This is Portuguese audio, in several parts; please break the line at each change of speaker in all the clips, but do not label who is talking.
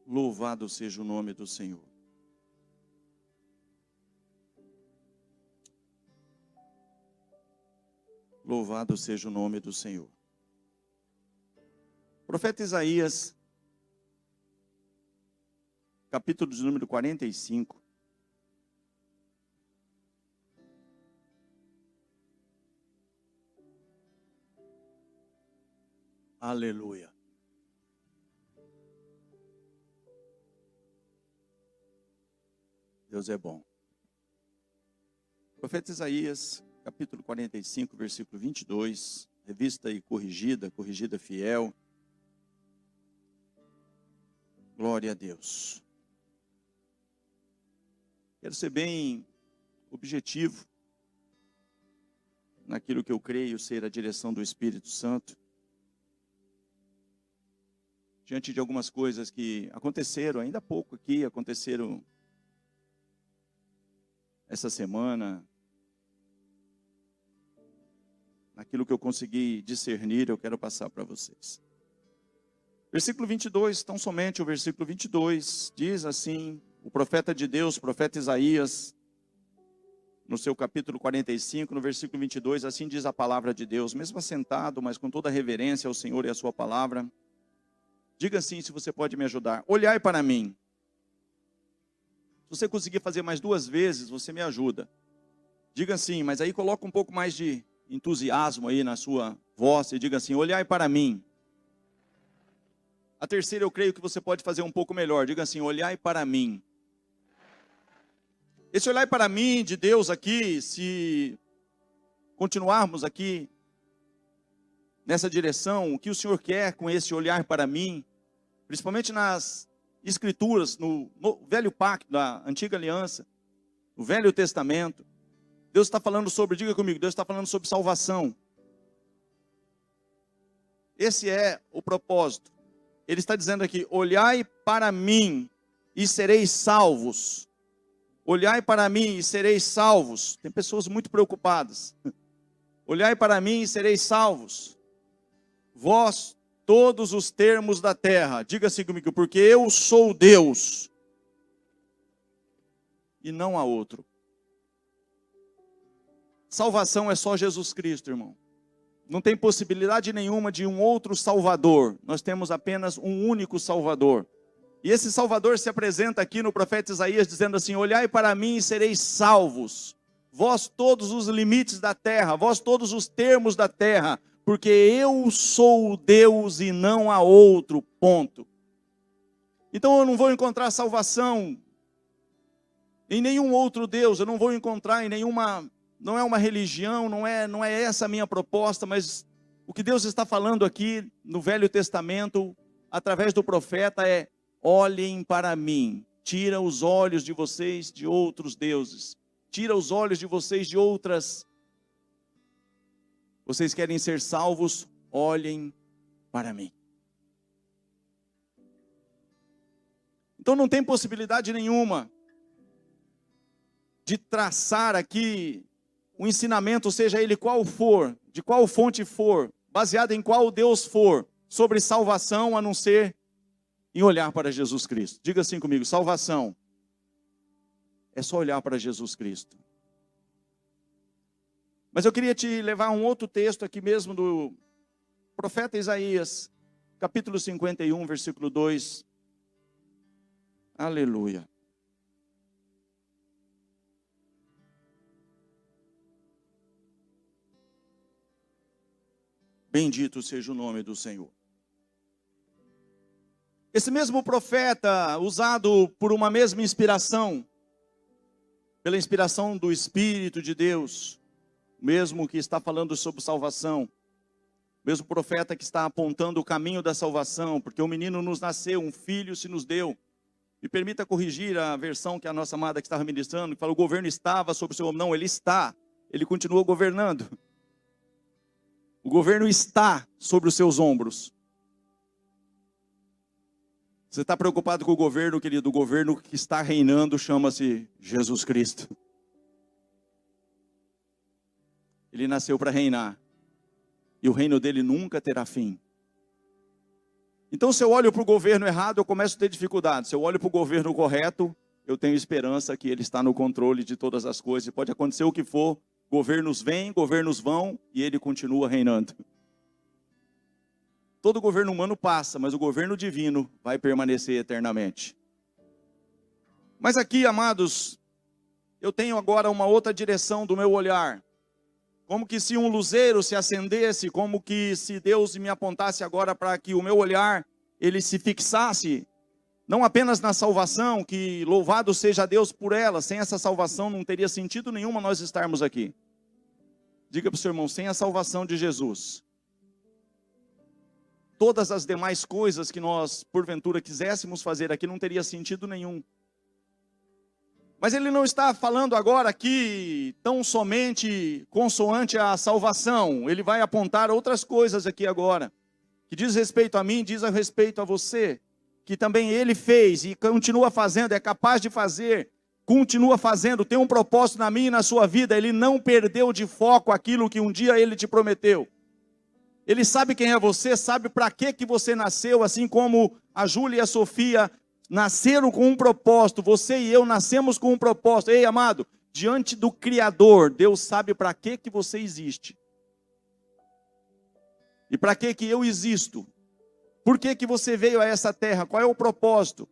Louvado seja o nome do Senhor. Louvado seja o nome do Senhor. Profeta Isaías, capítulo de número 45. Aleluia. Deus é bom. Profeta Isaías, capítulo 45, versículo 22, revista e corrigida fiel. Glória a Deus. Quero ser bem objetivo naquilo que eu creio ser a direção do Espírito Santo. Diante de algumas coisas que aconteceram ainda há pouco aqui, aconteceram essa semana, naquilo que eu consegui discernir, eu quero passar para vocês. Versículo 22, tão somente o versículo 22, diz assim, o profeta de Deus, profeta Isaías, no seu capítulo 45, no versículo 22, assim diz a palavra de Deus, mesmo assentado, mas com toda a reverência ao Senhor e à sua palavra. Diga assim, se você pode me ajudar. Olhai para mim. Se você conseguir fazer mais 2 vezes, você me ajuda. Diga assim, mas aí coloca um pouco mais de entusiasmo aí na sua voz e diga assim, olhai para mim. A terceira eu creio que você pode fazer um pouco melhor. Diga assim, olhai para mim. Esse olhar para mim de Deus aqui, se continuarmos aqui nessa direção, o que o Senhor quer com esse olhar para mim, principalmente nas Escrituras, no Velho Pacto, da Antiga Aliança, no Velho Testamento, Deus está falando sobre, diga comigo, Deus está falando sobre salvação. Esse é o propósito. Ele está dizendo aqui, olhai para mim e sereis salvos. Olhai para mim e sereis salvos. Tem pessoas muito preocupadas. Olhai para mim e sereis salvos. Vós, todos os termos da terra. Diga assim comigo, porque eu sou Deus. E não há outro. Salvação é só Jesus Cristo, irmão. Não tem possibilidade nenhuma de um outro Salvador. Nós temos apenas um único Salvador. E esse Salvador se apresenta aqui no profeta Isaías dizendo assim, olhai para mim e sereis salvos. Vós todos os limites da terra, vós todos os termos da terra, porque eu sou Deus e não há outro, ponto. Então eu não vou encontrar salvação em nenhum outro Deus, eu não vou encontrar em nenhuma, não é uma religião, não é essa a minha proposta, mas o que Deus está falando aqui no Velho Testamento, através do profeta é, olhem para mim, tira os olhos de vocês de outros deuses, tira os olhos de vocês de outras. Vocês querem ser salvos? Olhem para mim. Então não tem possibilidade nenhuma de traçar aqui um ensinamento, seja ele qual for, de qual fonte for, baseado em qual Deus for, sobre salvação, a não ser em olhar para Jesus Cristo. Diga assim comigo, salvação é só olhar para Jesus Cristo. Mas eu queria te levar a um outro texto aqui mesmo do profeta Isaías, capítulo 51, versículo 2. Aleluia. Bendito seja o nome do Senhor. Esse mesmo profeta, usado por uma mesma inspiração, pela inspiração do Espírito de Deus, mesmo que está falando sobre salvação, mesmo profeta que está apontando o caminho da salvação, porque o menino nos nasceu, um filho se nos deu. Me permita corrigir a versão que a nossa amada que estava ministrando, que fala o governo estava sobre o seu ombro. Não, ele está, ele continua governando. O governo está sobre os seus ombros. Você está preocupado com o governo, querido? O governo que está reinando chama-se Jesus Cristo. Ele nasceu para reinar. E o reino dele nunca terá fim. Então, se eu olho para o governo errado, eu começo a ter dificuldade. Se eu olho para o governo correto, eu tenho esperança que ele está no controle de todas as coisas. Pode acontecer o que for, governos vêm, governos vão, e ele continua reinando. Todo governo humano passa, mas o governo divino vai permanecer eternamente. Mas aqui, amados, eu tenho agora uma outra direção do meu olhar. Como que se um luzeiro se acendesse, como que se Deus me apontasse agora para que o meu olhar, ele se fixasse, não apenas na salvação, que louvado seja Deus por ela, sem essa salvação não teria sentido nenhum nós estarmos aqui. Diga para o seu irmão, sem a salvação de Jesus, todas as demais coisas que nós, porventura, quiséssemos fazer aqui, não teria sentido nenhum. Mas ele não está falando agora aqui tão somente consoante a salvação. Ele vai apontar outras coisas aqui agora, que diz respeito a mim, diz a respeito a você, que também ele fez e continua fazendo, é capaz de fazer, continua fazendo, tem um propósito na minha e na sua vida. Ele não perdeu de foco aquilo que um dia ele te prometeu. Ele sabe quem é você, sabe para que você nasceu, assim como a Júlia e a Sofia nasceram com um propósito. Você e eu nascemos com um propósito. Ei, amado, diante do Criador, Deus sabe para que você existe. E para que eu existo? Por que você veio a essa terra? Qual é o propósito?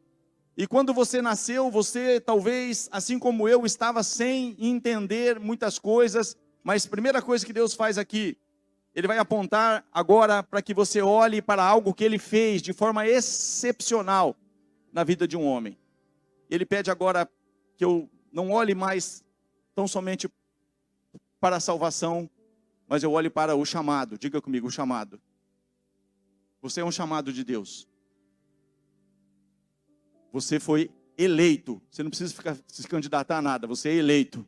E quando você nasceu, você talvez, assim como eu, estava sem entender muitas coisas. Mas a primeira coisa que Deus faz aqui, Ele vai apontar agora para que você olhe para algo que Ele fez de forma excepcional na vida de um homem. Ele pede agora que eu não olhe mais tão somente para a salvação, mas eu olhe para o chamado. Diga comigo, o chamado. Você é um chamado de Deus. Você foi eleito. Você não precisa se candidatar a nada, você é eleito.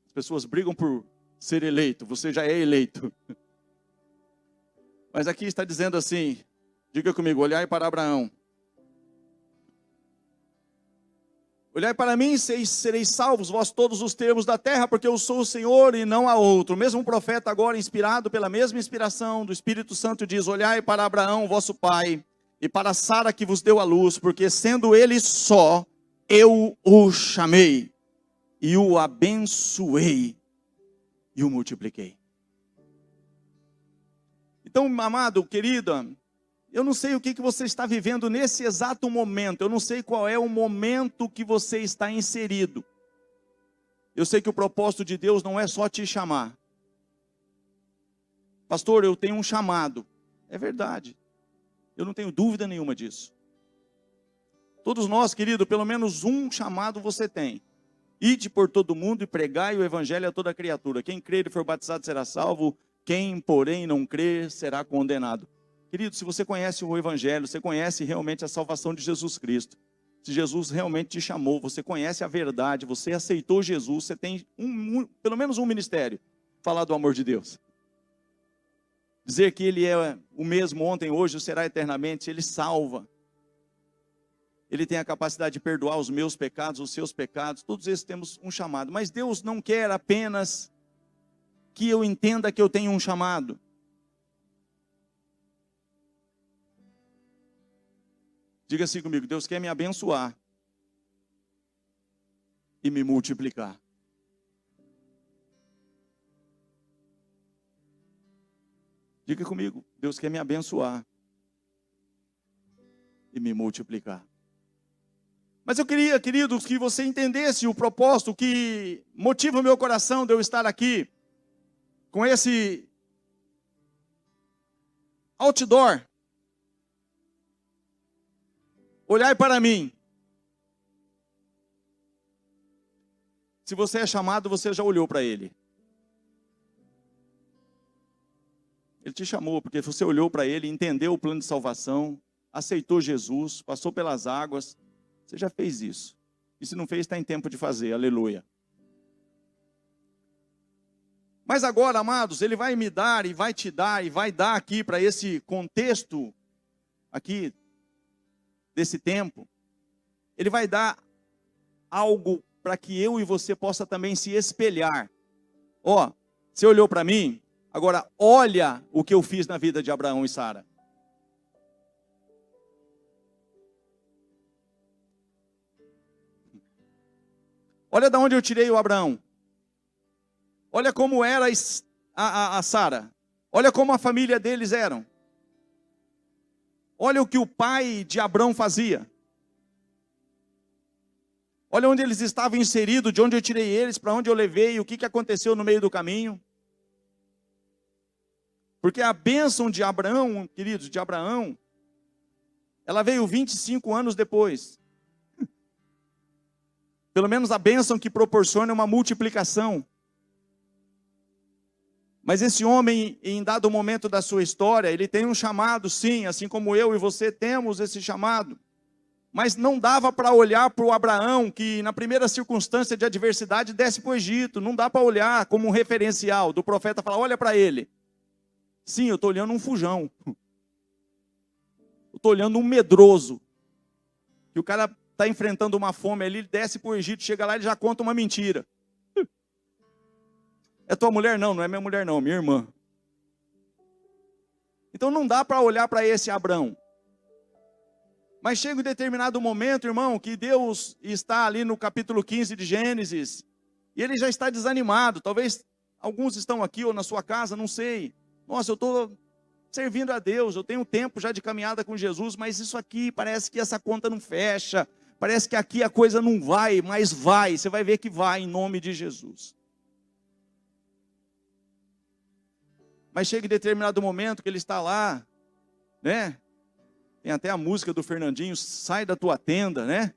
As pessoas brigam por ser eleito, você já é eleito. Mas aqui está dizendo assim, diga comigo, olhai para Abraão. Olhai para mim, sereis salvos, vós todos os termos da terra, porque eu sou o Senhor e não há outro. O mesmo profeta agora, inspirado pela mesma inspiração do Espírito Santo, diz, olhai para Abraão, vosso pai, e para Sara que vos deu a luz, porque sendo ele só, eu o chamei, e o abençoei, e o multipliquei. Então, amado, querida, eu não sei o que você está vivendo nesse exato momento. Eu não sei qual é o momento que você está inserido. Eu sei que o propósito de Deus não é só te chamar. Pastor, eu tenho um chamado. É verdade. Eu não tenho dúvida nenhuma disso. Todos nós, querido, pelo menos um chamado você tem. Ide por todo mundo e pregai o evangelho a toda criatura. Quem crer e for batizado será salvo. Quem, porém, não crer será condenado. Querido, se você conhece o Evangelho, você conhece realmente a salvação de Jesus Cristo, se Jesus realmente te chamou, você conhece a verdade, você aceitou Jesus, você tem pelo menos um ministério, falar do amor de Deus. Dizer que Ele é o mesmo ontem, hoje, será eternamente, Ele salva. Ele tem a capacidade de perdoar os meus pecados, os seus pecados, todos esses temos um chamado. Mas Deus não quer apenas que eu entenda que eu tenho um chamado. Diga assim comigo, Deus quer me abençoar e me multiplicar. Diga comigo, Deus quer me abençoar e me multiplicar. Mas eu queria, queridos, que você entendesse o propósito que motiva o meu coração de eu estar aqui com esse outdoor. Olhai para mim. Se você é chamado, você já olhou para Ele. Ele te chamou porque você olhou para Ele, entendeu o plano de salvação, aceitou Jesus, passou pelas águas. Você já fez isso. E se não fez, está em tempo de fazer. Aleluia. Mas agora, amados, Ele vai me dar e vai te dar e vai dar aqui para esse contexto aqui desse tempo, Ele vai dar algo para que eu e você possa também se espelhar. Ó, você olhou para mim, Agora, olha o que eu fiz na vida de Abraão e Sara. Olha de onde eu tirei o Abraão. Olha como era a Sara. Olha como a família deles eram. Olha o que o pai de Abraão fazia. Olha onde eles estavam inseridos, de onde eu tirei eles, para onde eu levei, o que aconteceu no meio do caminho. Porque a bênção de Abraão, queridos, de Abraão, ela veio 25 anos depois. Pelo menos a bênção que proporciona uma multiplicação. Mas esse homem, em dado momento da sua história, ele tem um chamado, sim, assim como eu e você temos esse chamado. Mas não dava para olhar para o Abraão, que na primeira circunstância de adversidade desce para o Egito. Não dá para olhar como um referencial do profeta falar, olha para ele. Sim, eu estou olhando um fujão. Eu estou olhando um medroso. Que o cara está enfrentando uma fome ali, ele desce para o Egito, chega lá e já conta uma mentira. É tua mulher? Não, não é minha mulher não, minha irmã. Então não dá para olhar para esse Abraão. Mas chega um determinado momento, irmão, que Deus está ali no capítulo 15 de Gênesis, e ele já está desanimado. Talvez alguns estão aqui ou na sua casa, não sei. Nossa, eu estou servindo a Deus, eu tenho tempo já de caminhada com Jesus, mas isso aqui parece que essa conta não fecha, parece que aqui a coisa não vai, mas vai, você vai ver que vai em nome de Jesus. Mas chega em determinado momento que ele está lá, né? Tem até a música do Fernandinho, sai da tua tenda, né?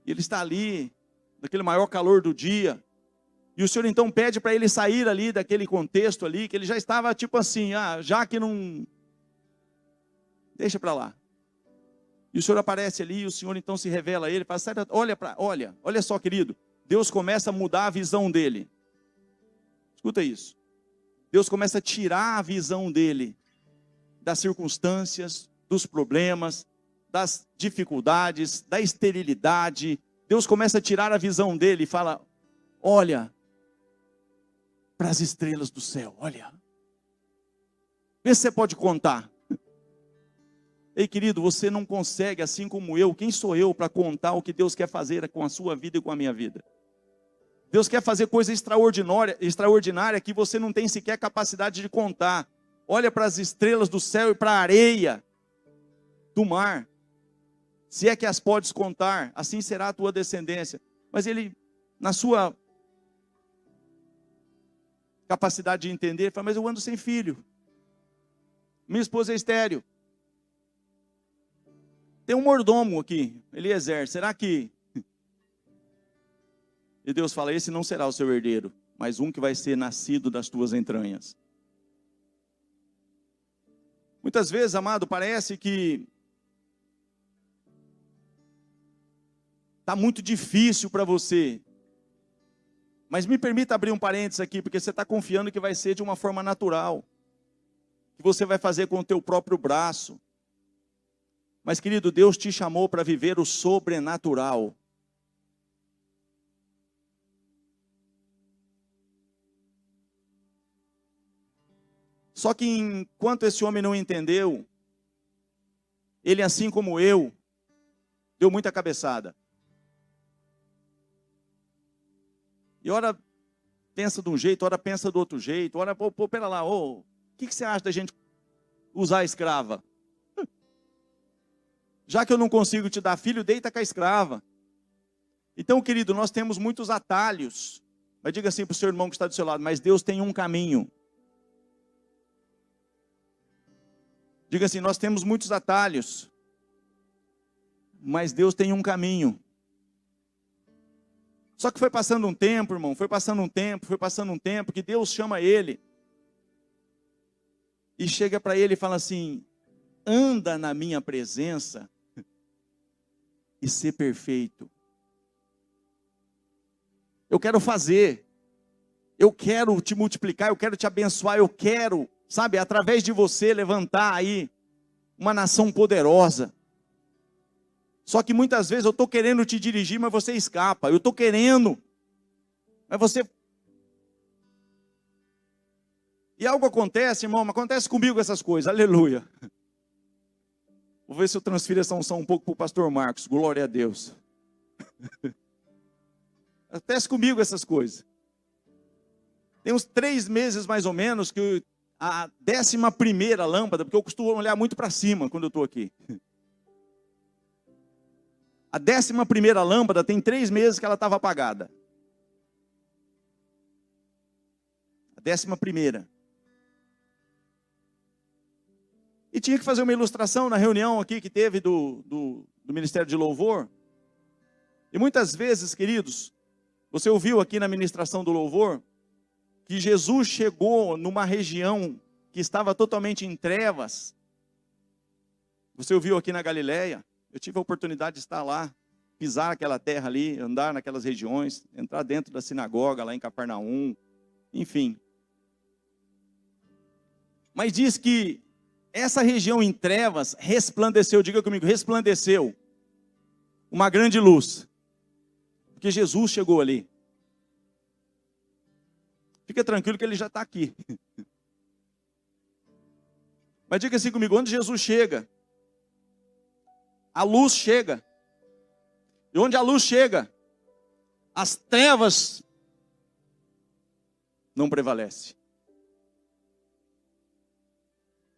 E ele está ali, naquele maior calor do dia. E o Senhor então pede para ele sair ali daquele contexto ali, que ele já estava tipo assim, já que não... Deixa para lá. E o Senhor aparece ali, e o Senhor então se revela a ele, fala, sai da... olha só, querido. Deus começa a mudar a visão dele. Escuta isso. Deus começa a tirar a visão dele das circunstâncias, dos problemas, das dificuldades, da esterilidade. Deus começa a tirar a visão dele e fala, olha para as estrelas do céu, olha. Vê se você pode contar. Ei, querido, você não consegue, assim como eu, quem sou eu para contar o que Deus quer fazer com a sua vida e com a minha vida? Deus quer fazer coisa extraordinária que você não tem sequer capacidade de contar. Olha para as estrelas do céu e para a areia do mar. Se é que as podes contar, assim será a tua descendência. Mas ele, na sua capacidade de entender, fala, mas eu ando sem filho. Minha esposa é estéril. Tem um mordomo aqui, Eliezer, será que... E Deus fala, esse não será o seu herdeiro, mas um que vai ser nascido das tuas entranhas. Muitas vezes, amado, parece que está muito difícil para você. Mas me permita abrir um parênteses aqui, porque você está confiando que vai ser de uma forma natural. Que você vai fazer com o teu próprio braço. Mas, querido, Deus te chamou para viver o sobrenatural. Só que enquanto esse homem não entendeu, ele, assim como eu, deu muita cabeçada. E ora pensa de um jeito, ora pensa do outro jeito, ora, pera lá, o que você acha da gente usar a escrava? Já que eu não consigo te dar filho, deita com a escrava. Então, querido, nós temos muitos atalhos. Mas diga assim para o seu irmão que está do seu lado, mas Deus tem um caminho. Diga assim, nós temos muitos atalhos, mas Deus tem um caminho. Só que foi passando um tempo, irmão, foi passando um tempo, que Deus chama ele. E chega para ele e fala assim, anda na minha presença e ser perfeito. Eu quero fazer, eu quero te multiplicar, eu quero te abençoar, eu quero... Sabe, através de você levantar aí uma nação poderosa. Só que muitas vezes eu estou querendo te dirigir, mas você escapa. Eu estou querendo, mas você... E algo acontece, irmão, acontece comigo essas coisas, aleluia. Vou ver se eu transfiro essa unção um pouco para o pastor Marcos, glória a Deus. Acontece comigo essas coisas. Tem uns 3 meses mais ou menos que a 11ª lâmpada, porque eu costumo olhar muito para cima quando eu estou aqui. A 11ª lâmpada tem 3 meses que ela estava apagada. A 11ª. E tinha que fazer uma ilustração na reunião aqui que teve do Ministério de Louvor. E muitas vezes, queridos, você ouviu aqui na ministração do louvor, que Jesus chegou numa região que estava totalmente em trevas. Você ouviu aqui na Galileia? Eu tive a oportunidade de estar lá, pisar aquela terra ali, andar naquelas regiões, entrar dentro da sinagoga lá em Cafarnaum, enfim. Mas diz que essa região em trevas resplandeceu, diga comigo, resplandeceu uma grande luz. Porque Jesus chegou ali. Fica tranquilo que ele já está aqui. Mas diga assim comigo, onde Jesus chega, a luz chega. E onde a luz chega, as trevas não prevalecem.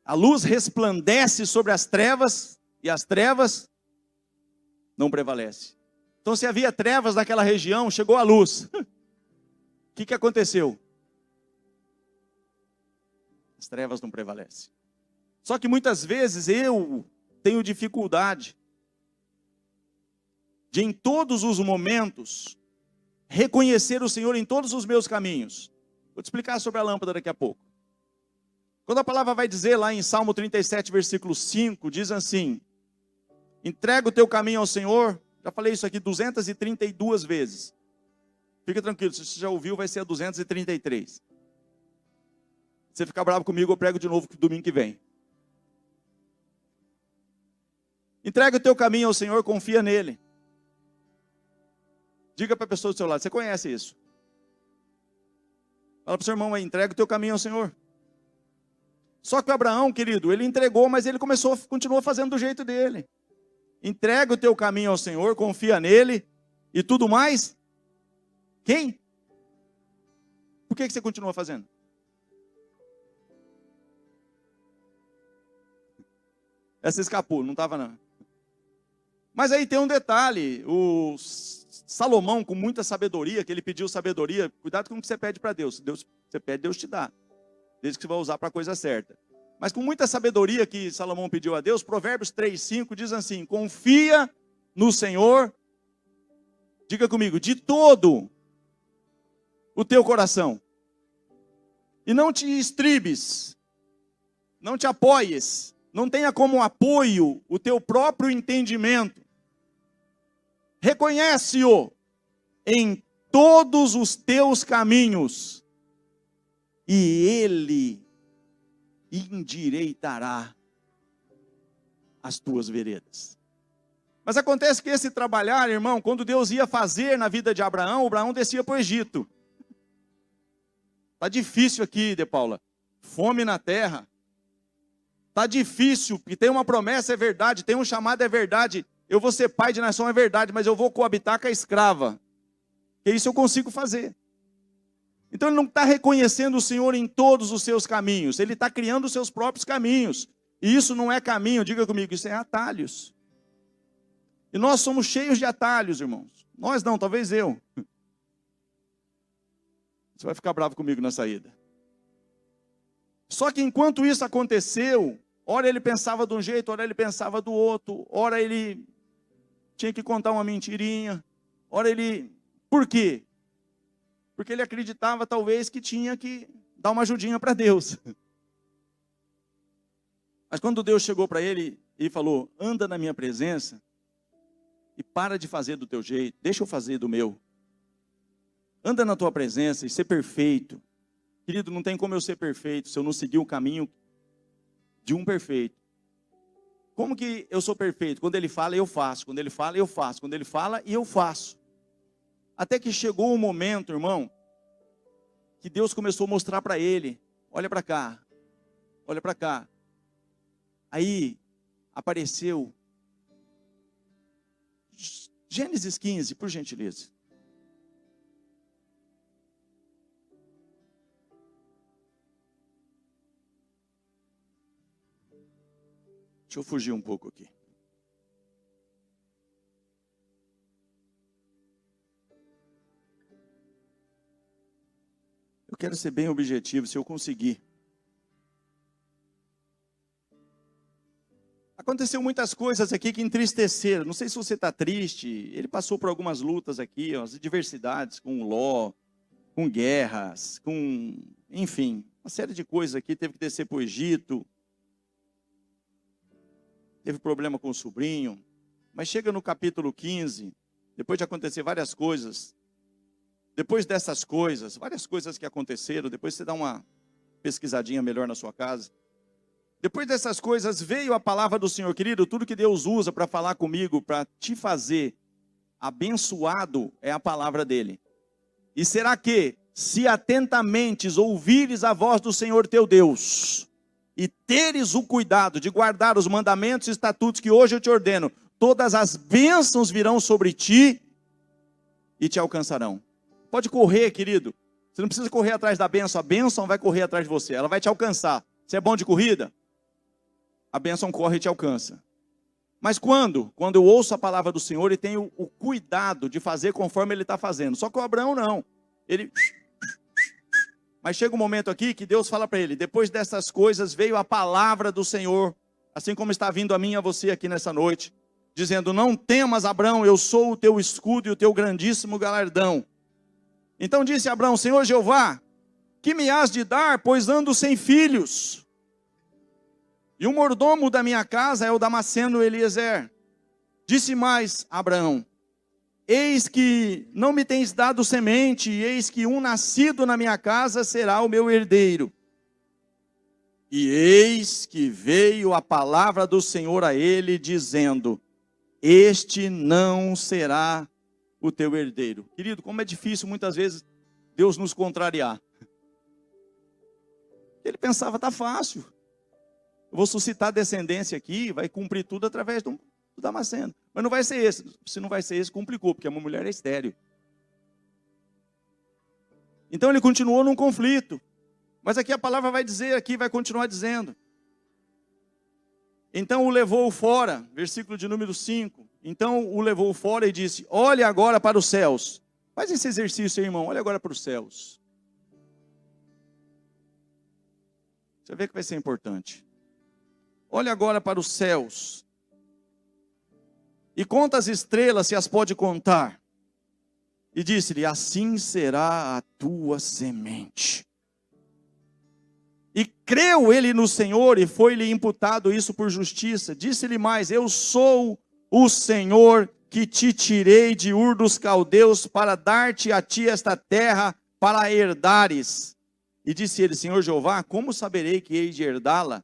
A luz resplandece sobre as trevas e as trevas não prevalecem. Então, se havia trevas naquela região, chegou a luz. O que aconteceu? As trevas não prevalecem. Só que muitas vezes eu tenho dificuldade de, em todos os momentos, reconhecer o Senhor em todos os meus caminhos. Vou te explicar sobre a lâmpada daqui a pouco. Quando a palavra vai dizer lá em Salmo 37, versículo 5, diz assim: entrega o teu caminho ao Senhor. Já falei isso aqui 232 vezes. Fica tranquilo, se você já ouviu, vai ser a 233. Se você ficar bravo comigo, eu prego de novo domingo que vem. Entrega o teu caminho ao Senhor, confia nele. Diga para a pessoa do seu lado, você conhece isso? Fala para o seu irmão aí, entrega o teu caminho ao Senhor. Só que o Abraão, querido, ele entregou, mas ele continuou fazendo do jeito dele. Entrega o teu caminho ao Senhor, confia nele, e tudo mais. Quem? Por que você continua fazendo? Essa escapou, não estava não. Mas aí tem um detalhe, o Salomão, com muita sabedoria, que ele pediu sabedoria, cuidado com o que você pede para Deus. Você pede, Deus te dá. Desde que você vai usar para a coisa certa. Mas com muita sabedoria que Salomão pediu a Deus, Provérbios 3:5 diz assim: confia no Senhor, diga comigo, de todo o teu coração. E não te estribes, não te apoies, não tenha como apoio o teu próprio entendimento. Reconhece-o em todos os teus caminhos, e ele endireitará as tuas veredas. Mas acontece que esse trabalhar, irmão, quando Deus ia fazer na vida de Abraão, Abraão descia para o Egito. Está difícil aqui, De Paula. Fome na terra. Está difícil, porque tem uma promessa, é verdade, tem um chamado, é verdade. Eu vou ser pai de nação, é verdade, mas eu vou coabitar com a escrava. E isso eu consigo fazer. Então ele não está reconhecendo o Senhor em todos os seus caminhos. Ele está criando os seus próprios caminhos. E isso não é caminho, diga comigo, isso é atalhos. E nós somos cheios de atalhos, irmãos. Nós não, talvez eu. Você vai ficar bravo comigo na saída. Só que enquanto isso aconteceu, ora ele pensava de um jeito, ora ele pensava do outro, ora ele tinha que contar uma mentirinha, ora ele... Por quê? Porque ele acreditava talvez que tinha que dar uma ajudinha para Deus. Mas quando Deus chegou para ele e falou, anda na minha presença e para de fazer do teu jeito, deixa eu fazer do meu. Anda na tua presença e ser perfeito. Querido, não tem como eu ser perfeito se eu não seguir o caminho de um perfeito. Como que eu sou perfeito? Quando ele fala, eu faço. Quando ele fala, eu faço. Quando ele fala, eu faço. Até que chegou um momento, irmão, que Deus começou a mostrar para ele olha para cá, olha para cá. Aí apareceu Gênesis 15, por gentileza. Deixa eu fugir um pouco aqui. Eu quero ser bem objetivo, se eu conseguir. Aconteceu muitas coisas aqui que entristeceram. Não sei se você está triste. Ele passou por algumas lutas aqui, as adversidades com Ló, com guerras, com, enfim, uma série de coisas aqui. Teve que descer para o Egito. Teve problema com o sobrinho. Mas chega no capítulo 15, depois de acontecer várias coisas. Depois dessas coisas, várias coisas que aconteceram, depois você dá uma pesquisadinha melhor na sua casa. Depois dessas coisas veio a palavra do Senhor, querido. Tudo que Deus usa para falar comigo, para te fazer abençoado, é a palavra dele. E será que, se atentamente ouvires a voz do Senhor teu Deus, e teres o cuidado de guardar os mandamentos e estatutos que hoje eu te ordeno, todas as bênçãos virão sobre ti e te alcançarão. Pode correr, querido. Você não precisa correr atrás da bênção. A bênção vai correr atrás de você. Ela vai te alcançar. Você é bom de corrida? A bênção corre e te alcança. Mas quando? Quando eu ouço a palavra do Senhor e tenho o cuidado de fazer conforme ele está fazendo. Só que o Abraão não. Ele... Mas chega um momento aqui que Deus fala para ele, depois dessas coisas veio a palavra do Senhor, assim como está vindo a mim e a você aqui nessa noite, dizendo, não temas, Abraão, eu sou o teu escudo e o teu grandíssimo galardão. Então disse Abraão, Senhor Jeová, que me hás de dar, pois ando sem filhos? E o mordomo da minha casa é o Damasceno Eliezer. Disse mais Abraão, eis que não me tens dado semente, e eis que um nascido na minha casa será o meu herdeiro. E eis que veio a palavra do Senhor a ele, dizendo, este não será o teu herdeiro. Querido, como é difícil muitas vezes Deus nos contrariar. Ele pensava, tá fácil. Eu vou suscitar descendência aqui, vai cumprir tudo através do Damasceno. Mas não vai ser esse. Se não vai ser esse, complicou, porque uma mulher é estéril. Então ele continuou num conflito. Mas aqui a palavra vai dizer, aqui vai continuar dizendo. Então o levou fora, versículo de número 5. Então o levou fora e disse, olhe agora para os céus. Faz esse exercício aí, irmão, olha agora para os céus. Você vê que vai ser importante. Olha agora para os céus. E conta as estrelas, se as pode contar. E disse-lhe, assim será a tua semente. E creu ele no Senhor, e foi-lhe imputado isso por justiça. Disse-lhe mais, eu sou o Senhor que te tirei de Ur dos Caldeus, para dar-te a ti esta terra, para a herdares. E disse ele, Senhor Jeová, como saberei que hei de herdá-la?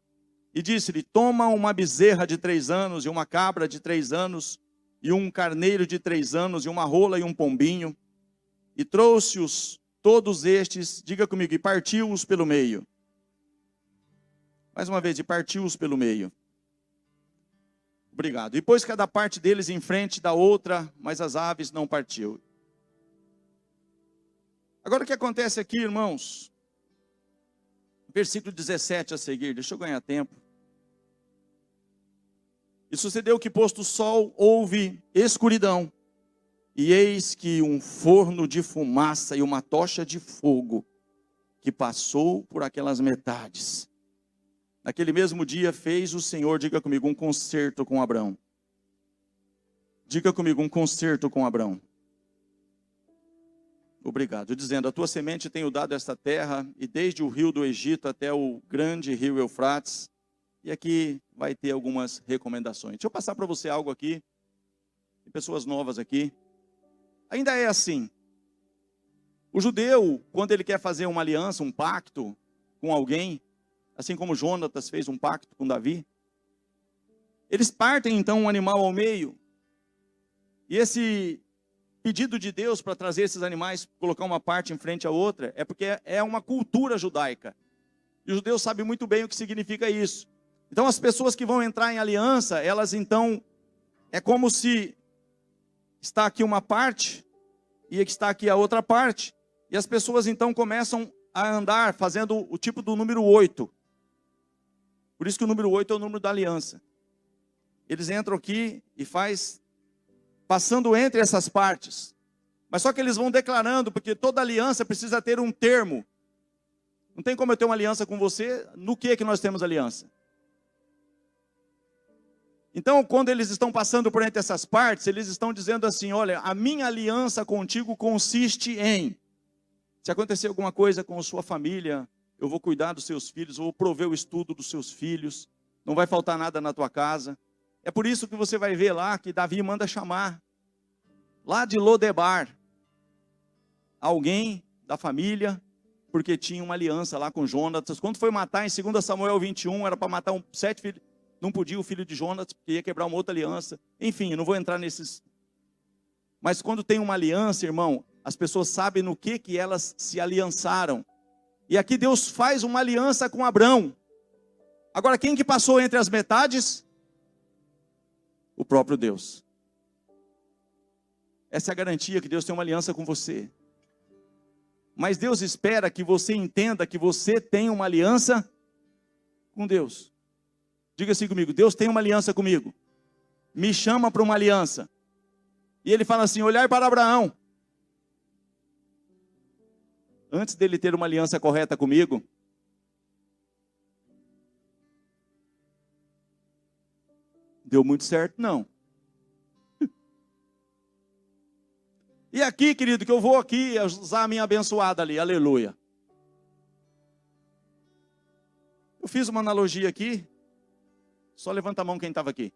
E disse-lhe, toma uma bezerra de 3 anos, e uma cabra de 3 anos, e um carneiro de 3 anos, e uma rola e um pombinho. E trouxe-os todos estes, diga comigo, e partiu-os pelo meio. Mais uma vez, e partiu-os pelo meio. Obrigado. E pôs cada parte deles em frente da outra, mas as aves não partiu. Agora o que acontece aqui, irmãos? Versículo 17 a seguir, deixa eu ganhar tempo. E sucedeu que posto o sol, houve escuridão. E eis que um forno de fumaça e uma tocha de fogo, que passou por aquelas metades. Naquele mesmo dia fez o Senhor, diga comigo, um concerto com Abrão. Diga comigo, um concerto com Abrão. Obrigado. Dizendo, a tua semente tenho dado esta terra, e desde o rio do Egito até o grande rio Eufrates. E aqui vai ter algumas recomendações. Deixa eu passar para você algo aqui. Tem pessoas novas aqui. Ainda é assim. O judeu, quando ele quer fazer uma aliança, um pacto com alguém, assim como Jonatas fez um pacto com Davi, eles partem então um animal ao meio. E esse pedido de Deus para trazer esses animais, colocar uma parte em frente à outra, é porque é uma cultura judaica. E os judeus sabem muito bem o que significa isso. Então as pessoas que vão entrar em aliança, elas então, é como se está aqui uma parte e está aqui a outra parte. E as pessoas então começam a andar fazendo o tipo do número 8. Por isso que o número 8 é o número da aliança. Eles entram aqui e passando entre essas partes. Mas só que eles vão declarando, porque toda aliança precisa ter um termo. Não tem como eu ter uma aliança com você, no que nós temos aliança? Então, quando eles estão passando por entre essas partes, eles estão dizendo assim, olha, a minha aliança contigo consiste em, se acontecer alguma coisa com sua família, eu vou cuidar dos seus filhos, eu vou prover o estudo dos seus filhos, não vai faltar nada na tua casa. É por isso que você vai ver lá que Davi manda chamar, lá de Lodebar, alguém da família, porque tinha uma aliança lá com Jonatas. Quando foi matar em 2 Samuel 21, era para matar 7 filhos, não podia o filho de Jonatas, porque ia quebrar uma outra aliança. Enfim, eu não vou entrar nesses. Mas quando tem uma aliança, irmão, as pessoas sabem no que elas se aliançaram. E aqui Deus faz uma aliança com Abrão. Agora, quem que passou entre as metades? O próprio Deus. Essa é a garantia que Deus tem uma aliança com você. Mas Deus espera que você entenda que você tem uma aliança com Deus. Diga assim comigo, Deus tem uma aliança comigo. Me chama para uma aliança. E ele fala assim, olhai para Abraão. Antes dele ter uma aliança correta comigo, deu muito certo? Não. E aqui, querido, que eu vou aqui usar a minha abençoada ali, aleluia. Eu fiz uma analogia aqui, só levanta a mão quem estava aqui.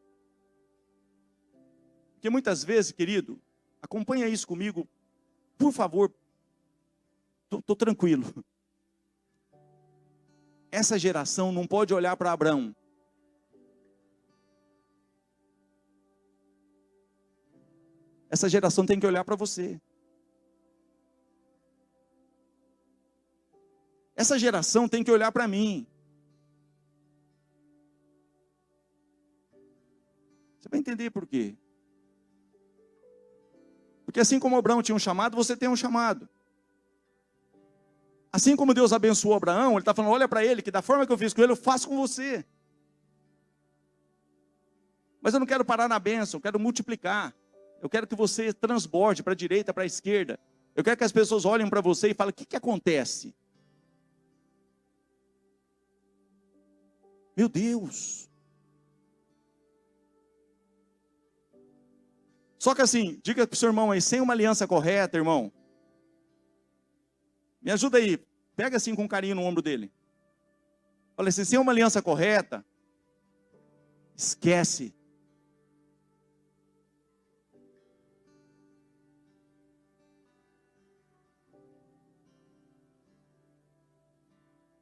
Porque muitas vezes, querido, acompanha isso comigo, por favor, estou tranquilo. Essa geração não pode olhar para Abraão. Essa geração tem que olhar para você. Essa geração tem que olhar para mim. Você vai entender por quê. Porque assim como Abraão tinha um chamado, você tem um chamado. Assim como Deus abençoou Abraão, Ele está falando, olha para ele, que da forma que eu fiz com ele, eu faço com você. Mas eu não quero parar na bênção, eu quero multiplicar. Eu quero que você transborde para a direita, para a esquerda. Eu quero que as pessoas olhem para você e falem, o que acontece? Meu Deus. Só que assim, diga para o seu irmão aí, sem uma aliança correta, irmão. Me ajuda aí, pega assim com carinho no ombro dele. Fala assim, sem uma aliança correta, esquece.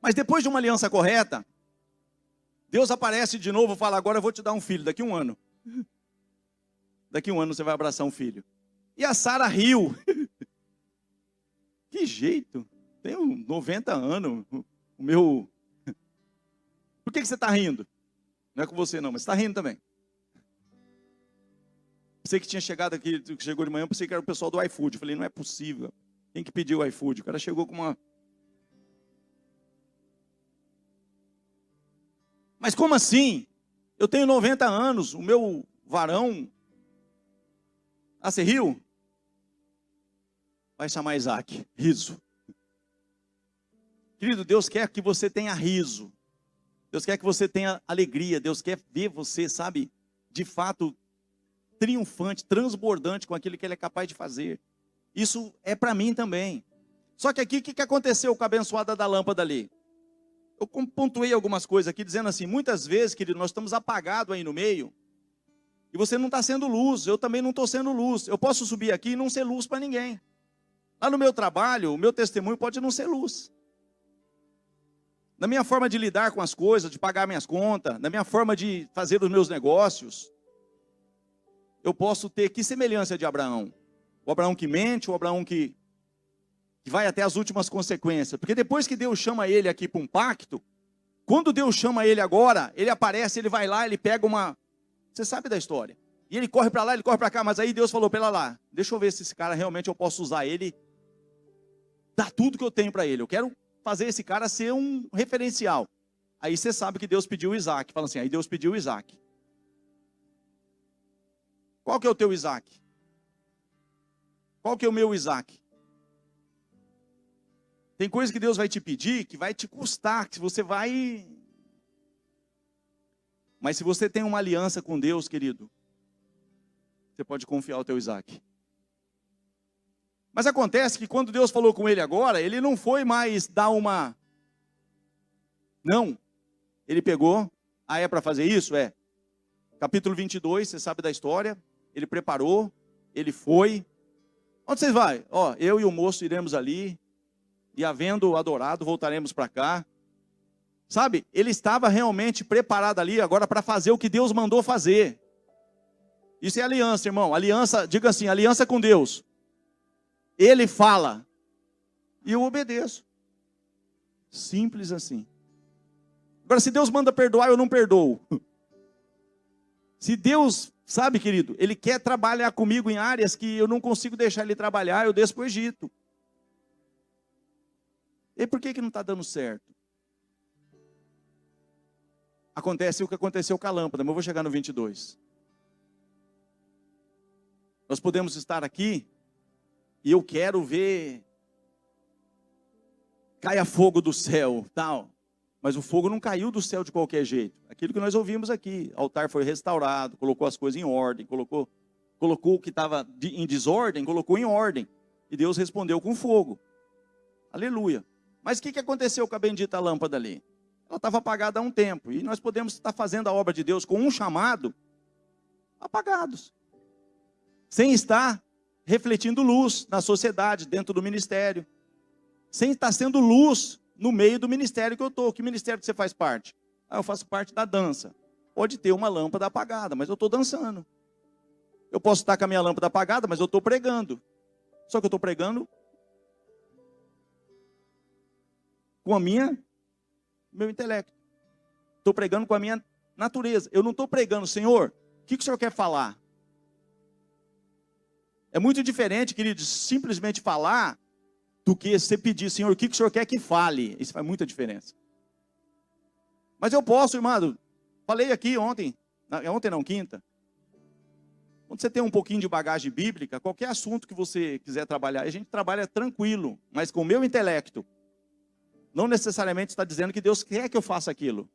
Mas depois de uma aliança correta, Deus aparece de novo e fala, agora eu vou te dar um filho, daqui a um ano. Daqui a um ano você vai abraçar um filho. E a Sara riu. Que jeito, tenho 90 anos, o meu... Por que você está rindo? Não é com você não, mas você está rindo também. Você que tinha chegado aqui, que chegou de manhã, pensei que era o pessoal do iFood. Eu falei, não é possível, tem que pedir o iFood. O cara chegou com uma... Mas como assim? Eu tenho 90 anos, o meu varão... Ah, você riu? Vai chamar Isaac, riso. Querido, Deus quer que você tenha riso. Deus quer que você tenha alegria. Deus quer ver você, sabe, de fato, triunfante, transbordante com aquilo que Ele é capaz de fazer. Isso é para mim também. Só que aqui, o que aconteceu com a abençoada da lâmpada ali? Eu pontuei algumas coisas aqui, dizendo assim, muitas vezes, querido, nós estamos apagados aí no meio, e você não está sendo luz, eu também não estou sendo luz. Eu posso subir aqui e não ser luz para ninguém. Lá no meu trabalho, o meu testemunho pode não ser luz. Na minha forma de lidar com as coisas, de pagar minhas contas, na minha forma de fazer os meus negócios, eu posso ter que semelhança de Abraão? O Abraão que mente, o Abraão que vai até as últimas consequências. Porque depois que Deus chama ele aqui para um pacto, Quando Deus chama ele agora, ele aparece, ele vai lá, ele pega uma... Você sabe da história. E ele corre para lá, ele corre para cá, mas aí Deus falou, pera lá, deixa eu ver se esse cara realmente eu posso usar ele, dar tudo que eu tenho para ele. Eu quero fazer esse cara ser um referencial. Aí você sabe que Deus pediu o Isaac. Fala assim, aí Deus pediu o Isaac. Qual que é o teu Isaac? Qual que é o meu Isaac? Tem coisa que Deus vai te pedir, que vai te custar, que você vai... Mas se você tem uma aliança com Deus, querido, você pode confiar o teu Isaac. Mas acontece que quando Deus falou com ele agora, ele não foi mais dar uma... Não. Ele pegou, é para fazer isso? É. Capítulo 22, você sabe da história. Ele preparou, ele foi. Onde vocês vão? Ó, eu e o moço iremos ali, e havendo adorado, voltaremos para cá. Sabe, ele estava realmente preparado ali agora para fazer o que Deus mandou fazer. Isso é aliança, irmão. Aliança, diga assim, aliança com Deus. Ele fala, e eu obedeço. Simples assim. Agora, se Deus manda perdoar, eu não perdoo. Se Deus, sabe, querido, Ele quer trabalhar comigo em áreas que eu não consigo deixar Ele trabalhar, eu desço para o Egito. E por que não está dando certo? Acontece o que aconteceu com a lâmpada, mas eu vou chegar no 22. Nós podemos estar aqui, e eu quero ver, caia fogo do céu, tal. Mas o fogo não caiu do céu de qualquer jeito. Aquilo que nós ouvimos aqui, o altar foi restaurado, colocou as coisas em ordem, colocou o que estava em desordem, colocou em ordem. E Deus respondeu com fogo. Aleluia. Mas o que aconteceu com a bendita lâmpada ali? Ela estava apagada há um tempo. E nós podemos estar fazendo a obra de Deus com um chamado, apagados. Sem estar refletindo luz na sociedade, dentro do ministério. Sem estar sendo luz no meio do ministério que eu estou. Que ministério que você faz parte? Eu faço parte da dança. Pode ter uma lâmpada apagada, mas eu estou dançando. Eu posso estar com a minha lâmpada apagada, mas eu estou pregando. Só que eu estou pregando com a meu intelecto. Estou pregando com a minha natureza. Eu não estou pregando, Senhor, o que o Senhor quer falar? É muito diferente, queridos, simplesmente falar do que você pedir, Senhor, o que o Senhor quer que fale. Isso faz muita diferença. Mas eu posso, irmão, falei aqui ontem não, quinta. Quando você tem um pouquinho de bagagem bíblica, qualquer assunto que você quiser trabalhar, a gente trabalha tranquilo, mas com o meu intelecto. Não necessariamente está dizendo que Deus quer que eu faça aquilo.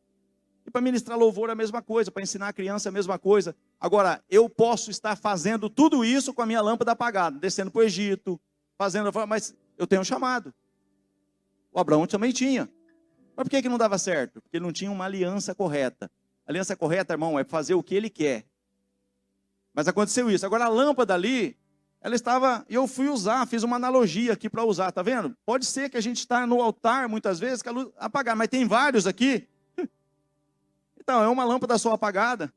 E para ministrar louvor é a mesma coisa, para ensinar a criança é a mesma coisa. Agora, eu posso estar fazendo tudo isso com a minha lâmpada apagada, descendo para o Egito, mas eu tenho um chamado. O Abraão também tinha. Mas por que não dava certo? Porque ele não tinha uma aliança correta. A aliança correta, irmão, é fazer o que ele quer. Mas aconteceu isso. Agora a lâmpada ali, ela estava, e eu fui usar, fiz uma analogia aqui para usar, tá vendo? Pode ser que a gente está no altar, muitas vezes, com a luz apagada, mas tem vários aqui. Então, é uma lâmpada só apagada.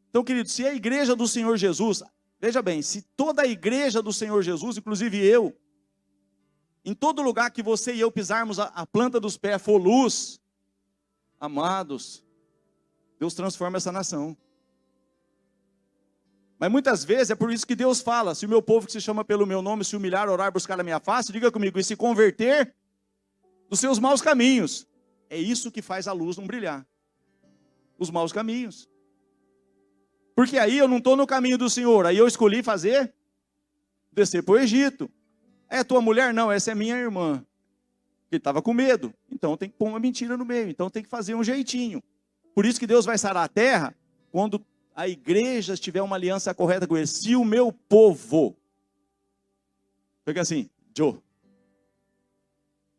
Então, querido, se a igreja do Senhor Jesus, veja bem, se toda a igreja do Senhor Jesus, inclusive eu, em todo lugar que você e eu pisarmos a planta dos pés for luz, amados, Deus transforma essa nação. Mas muitas vezes é por isso que Deus fala, se o meu povo que se chama pelo meu nome se humilhar, orar, buscar a minha face, diga comigo, e se converter dos seus maus caminhos. É isso que faz a luz não brilhar. Os maus caminhos. Porque aí eu não estou no caminho do Senhor, aí eu escolhi fazer, descer para o Egito. É tua mulher? Não, essa é minha irmã. Que estava com medo. Então tem que pôr uma mentira no meio, então tem que fazer um jeitinho. Por isso que Deus vai sarar a terra quando a igreja tiver uma aliança correta com ele. Se o meu povo, fica assim, Joe,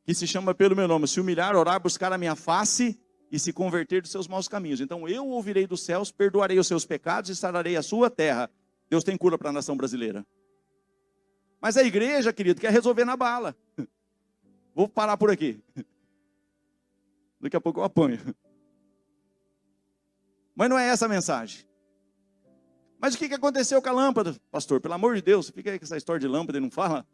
que se chama pelo meu nome, se humilhar, orar, buscar a minha face e se converter dos seus maus caminhos. Então eu ouvirei dos céus, perdoarei os seus pecados e sararei a sua terra. Deus tem cura para a nação brasileira. Mas a igreja, querido, quer resolver na bala. Vou parar por aqui. Daqui a pouco eu apanho. Mas não é essa a mensagem. Mas o que aconteceu com a lâmpada? Pastor, pelo amor de Deus, fica aí com essa história de lâmpada e não fala.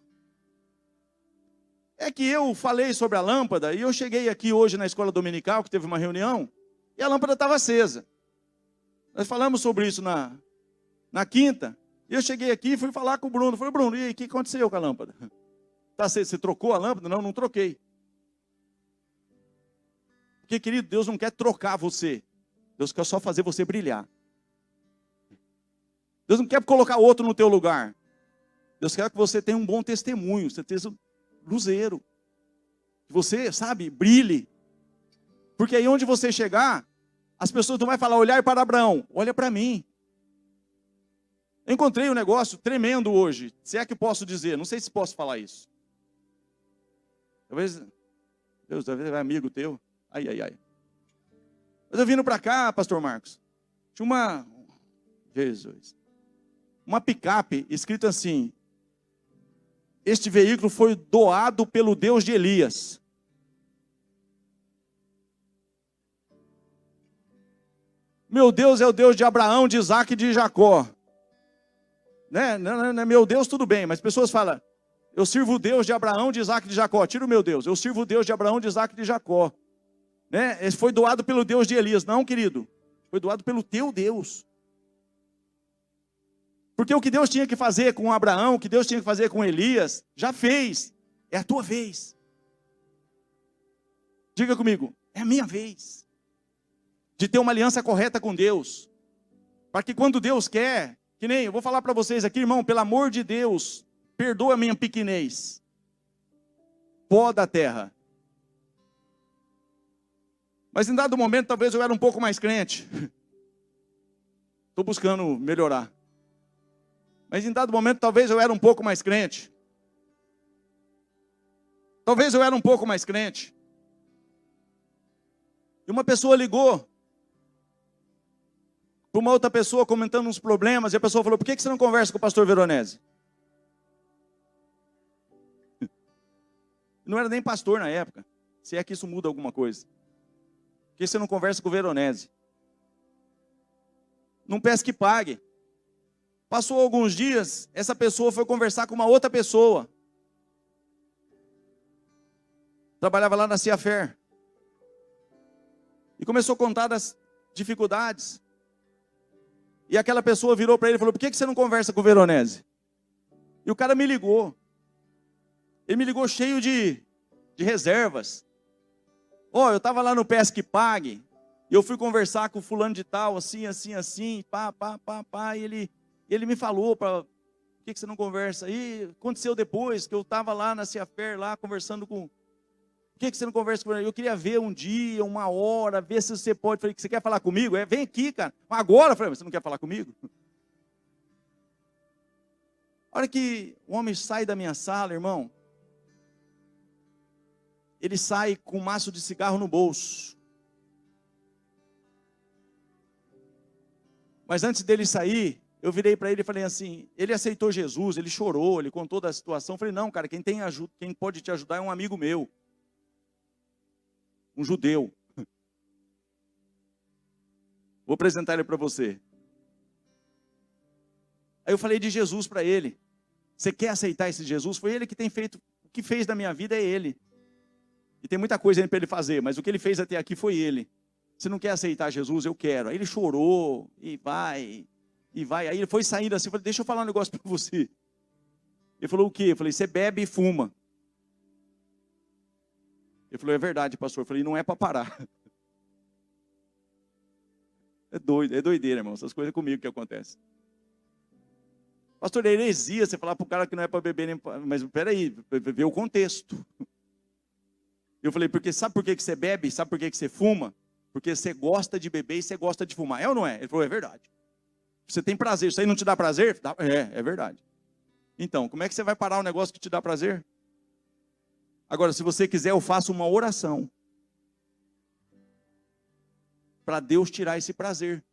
É que eu falei sobre a lâmpada e eu cheguei aqui hoje na escola dominical, que teve uma reunião, e a lâmpada estava acesa. Nós falamos sobre isso na quinta. E eu cheguei aqui e fui falar com o Bruno. Falei, Bruno, e aí, o que aconteceu com a lâmpada? Tá, você trocou a lâmpada? Não, não troquei. Porque, querido, Deus não quer trocar você. Deus quer só fazer você brilhar. Deus não quer colocar outro no teu lugar. Deus quer que você tenha um bom testemunho, você tenha luzeiro. Que você, sabe, brilhe. Porque aí onde você chegar, as pessoas não vão falar, olhar para Abraão, olha para mim. Eu encontrei um negócio tremendo hoje, se é que posso dizer, não sei se posso falar isso. Talvez é amigo teu. Ai. Mas eu vindo para cá, pastor Marcos, tinha uma picape escrito assim, este veículo foi doado pelo Deus de Elias. Meu Deus é o Deus de Abraão, de Isaac e de Jacó. Né? Não, meu Deus, tudo bem, mas pessoas falam, eu sirvo o Deus de Abraão, de Isaac e de Jacó. Tira o meu Deus, eu sirvo o Deus de Abraão, de Isaac e de Jacó. Né? Esse foi doado pelo Deus de Elias. Não, querido, foi doado pelo teu Deus. Porque o que Deus tinha que fazer com Abraão, o que Deus tinha que fazer com Elias, já fez. É a tua vez. Diga comigo, é a minha vez. De ter uma aliança correta com Deus. Para que quando Deus quer, que nem, eu vou falar para vocês aqui, irmão, pelo amor de Deus, perdoa a minha pequenez. Pó da terra. Mas em dado momento, talvez eu era um pouco mais crente. Estou buscando melhorar. Mas em dado momento, talvez eu era um pouco mais crente. Talvez eu era um pouco mais crente. E uma pessoa ligou para uma outra pessoa comentando uns problemas. E a pessoa falou, por que você não conversa com o pastor Veronese? Não era nem pastor na época. Se é que isso muda alguma coisa. Por que você não conversa com o Veronese? Não peça que pague. Passou alguns dias, essa pessoa foi conversar com uma outra pessoa. Trabalhava lá na Ciafer. E começou a contar das dificuldades. E aquela pessoa virou para ele e falou, por que você não conversa com o Veronese? E o cara me ligou. Ele me ligou cheio de reservas. Eu estava lá no Pesque Pague, e eu fui conversar com o fulano de tal, assim, e ele me falou, por que você não conversa? E aconteceu depois, que eu estava lá na Ciafer, lá conversando com... Por que você não conversa com ele? Eu queria ver um dia, uma hora, ver se você pode. Falei, você quer falar comigo? Vem aqui, cara. Agora? Eu falei, mas você não quer falar comigo? A hora que o homem sai da minha sala, irmão, ele sai com um maço de cigarro no bolso. Mas antes dele sair, eu virei para ele e falei assim, ele aceitou Jesus, ele chorou, ele contou da situação. Eu falei, não, cara, quem pode te ajudar é um amigo meu. Um judeu. Vou apresentar ele para você. Aí eu falei de Jesus para ele. Você quer aceitar esse Jesus? Foi ele que tem feito, o que fez da minha vida é ele. E tem muita coisa ainda para ele fazer, mas o que ele fez até aqui foi ele. Você não quer aceitar Jesus? Eu quero. Aí ele chorou, e vai. Aí ele foi saindo assim, eu falei, deixa eu falar um negócio para você. Ele falou, o quê? Eu falei, você bebe e fuma. Ele falou, é verdade, pastor. Eu falei, não é para parar. É doideira, irmão. Essas coisas comigo que acontecem. Pastor, é heresia você falar para o cara que não é para beber, nem mas peraí, vê o contexto. Eu falei, sabe por que você bebe? Sabe por que você fuma? Porque você gosta de beber e você gosta de fumar. É ou não é? Ele falou, é verdade. Você tem prazer, isso aí não te dá prazer? É verdade. Então, como é que você vai parar um negócio que te dá prazer? Agora, se você quiser, eu faço uma oração para Deus tirar esse prazer.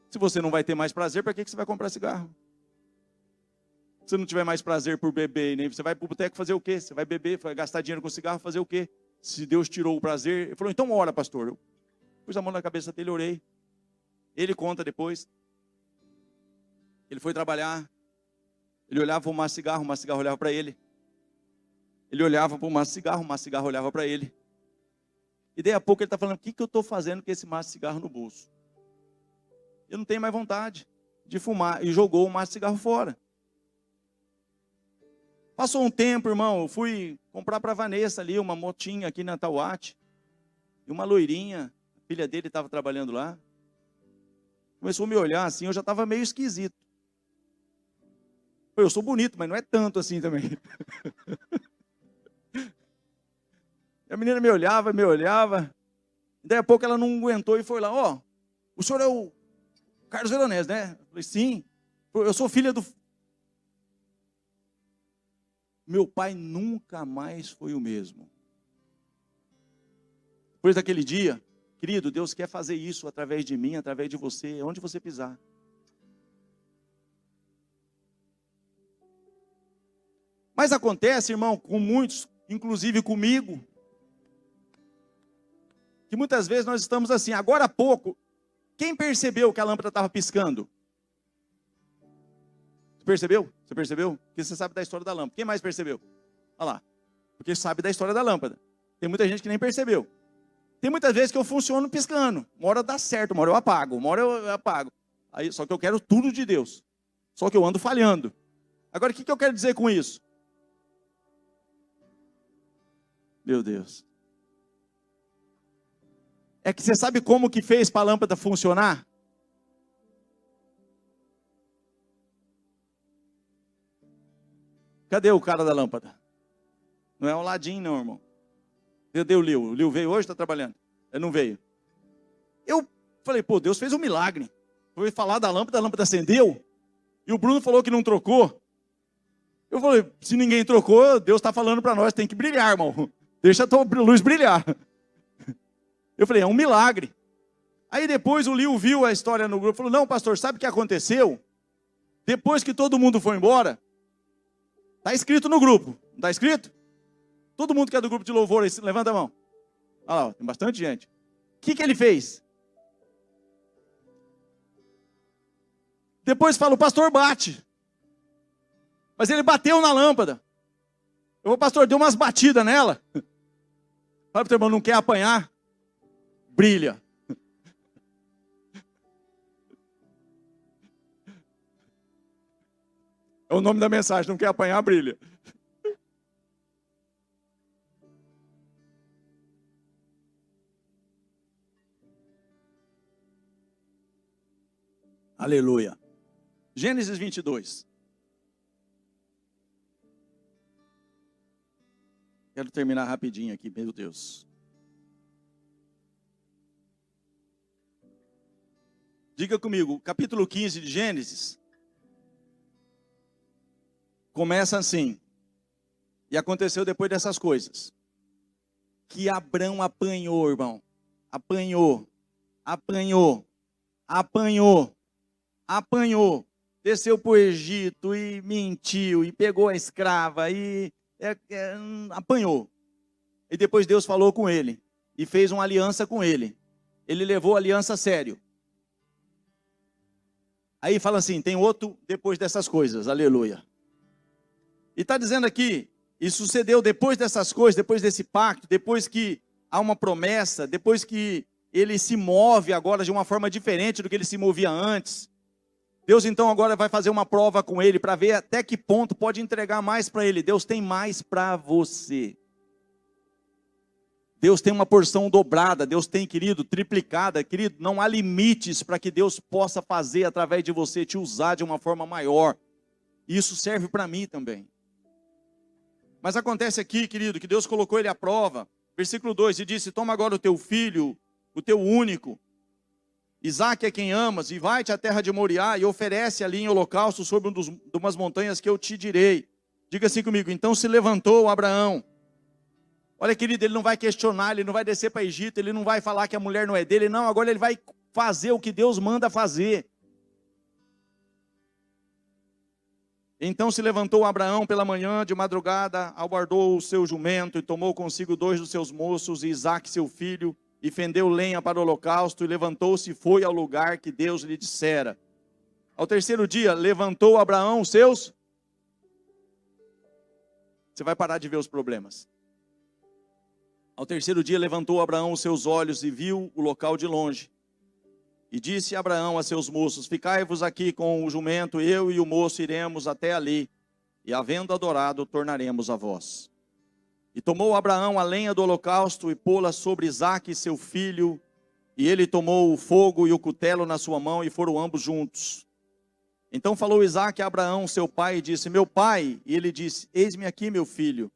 Se você não vai ter mais prazer, para que você vai comprar cigarro? Se você não tiver mais prazer por beber, nem você vai para o boteco fazer o quê? Você vai beber, vai gastar dinheiro com cigarro, fazer o quê? Se Deus tirou o prazer, ele falou, então ora, pastor. Eu pus a mão na cabeça dele, orei. Ele conta depois. Ele foi trabalhar. Ele olhava, fumar cigarro olhava para ele. Ele olhava para o maço de cigarro olhava para ele. E daí a pouco ele está falando, o que eu estou fazendo com esse maço de cigarro no bolso? Eu não tenho mais vontade de fumar. E jogou o maço de cigarro fora. Passou um tempo, irmão, eu fui comprar para a Vanessa ali uma motinha aqui na Tauate. E uma loirinha, a filha dele estava trabalhando lá. Começou a me olhar assim, eu já estava meio esquisito. Eu sou bonito, mas não é tanto assim também. E a menina me olhava. E daí a pouco ela não aguentou e foi lá, ó, o senhor é o Carlos Veronese, né? Eu falei, sim, eu sou filha do... Meu pai nunca mais foi o mesmo. Depois daquele dia, querido, Deus quer fazer isso através de mim, através de você, onde você pisar. Mas acontece, irmão, com muitos, inclusive comigo, que muitas vezes nós estamos assim, agora há pouco, quem percebeu que a lâmpada estava piscando? Você percebeu? Você percebeu? Porque você sabe da história da lâmpada. Quem mais percebeu? Olha lá. Porque sabe da história da lâmpada. Tem muita gente que nem percebeu. Tem muitas vezes que eu funciono piscando. Uma hora dá certo, uma hora eu apago, uma hora eu apago. Aí, só que eu quero tudo de Deus. Só que eu ando falhando. Agora, o que eu quero dizer com isso? Meu Deus. É que você sabe como que fez para a lâmpada funcionar? Cadê o cara da lâmpada? Não é o Ladinho não, irmão. Cadê o Liu? O Liu veio hoje, está trabalhando? Ele não veio. Eu falei, pô, Deus fez um milagre. Foi falar da lâmpada, a lâmpada acendeu. E o Bruno falou que não trocou. Eu falei, se ninguém trocou, Deus está falando para nós, tem que brilhar, irmão. Deixa a tua luz brilhar. Eu falei, é um milagre. Aí depois o Liu viu a história no grupo, falou, não, pastor, sabe o que aconteceu? Depois que todo mundo foi embora, está escrito no grupo, não está escrito? Todo mundo que é do grupo de louvor, levanta a mão. Olha lá, tem bastante gente. O que ele fez? Depois fala, o pastor bate. Mas ele bateu na lâmpada. O pastor deu umas batidas nela. Fala para o teu irmão, não quer apanhar? Brilha. É o nome da mensagem, não quer apanhar, brilha. Aleluia. Gênesis 22. Quero terminar rapidinho aqui, meu Deus. Diga comigo, capítulo 15 de Gênesis. Começa assim. E aconteceu depois dessas coisas. Que Abrão apanhou, irmão. Apanhou. Desceu para o Egito e mentiu. E pegou a escrava. E apanhou. E depois Deus falou com ele. E fez uma aliança com ele. Ele levou a aliança a sério. Aí fala assim, tem outro depois dessas coisas. Aleluia. E está dizendo aqui, e sucedeu depois dessas coisas, depois desse pacto, depois que há uma promessa, depois que ele se move agora de uma forma diferente do que ele se movia antes. Deus então agora vai fazer uma prova com ele para ver até que ponto pode entregar mais para ele. Deus tem mais para você. Deus tem uma porção dobrada, Deus tem, querido, triplicada. Querido, não há limites para que Deus possa fazer através de você, te usar de uma forma maior. E isso serve para mim também. Mas acontece aqui, querido, que Deus colocou ele à prova. Versículo 2, e disse, toma agora o teu filho, o teu único, Isaque é quem amas, e vai-te à terra de Moriá, e oferece ali em holocausto sobre de umas montanhas que eu te direi. Diga assim comigo, então se levantou Abraão. Olha, querido, ele não vai questionar, ele não vai descer para Egito, ele não vai falar que a mulher não é dele, não, agora ele vai fazer o que Deus manda fazer. Então se levantou Abraão pela manhã, de madrugada, aguardou o seu jumento, e tomou consigo 2 dos seus moços, e Isaque seu filho, e fendeu lenha para o holocausto, e levantou-se e foi ao lugar que Deus lhe dissera. Ao terceiro dia, levantou Abraão os seus... Você vai parar de ver os problemas. Ao terceiro dia levantou Abraão os seus olhos e viu o local de longe. E disse Abraão a seus moços: ficai-vos aqui com o jumento, eu e o moço iremos até ali, e havendo adorado, tornaremos a vós. E tomou Abraão a lenha do holocausto e pô-la sobre Isaque, seu filho, e ele tomou o fogo e o cutelo na sua mão, e foram ambos juntos. Então falou Isaque a Abraão, seu pai, e disse: meu pai. E ele disse: eis-me aqui, meu filho.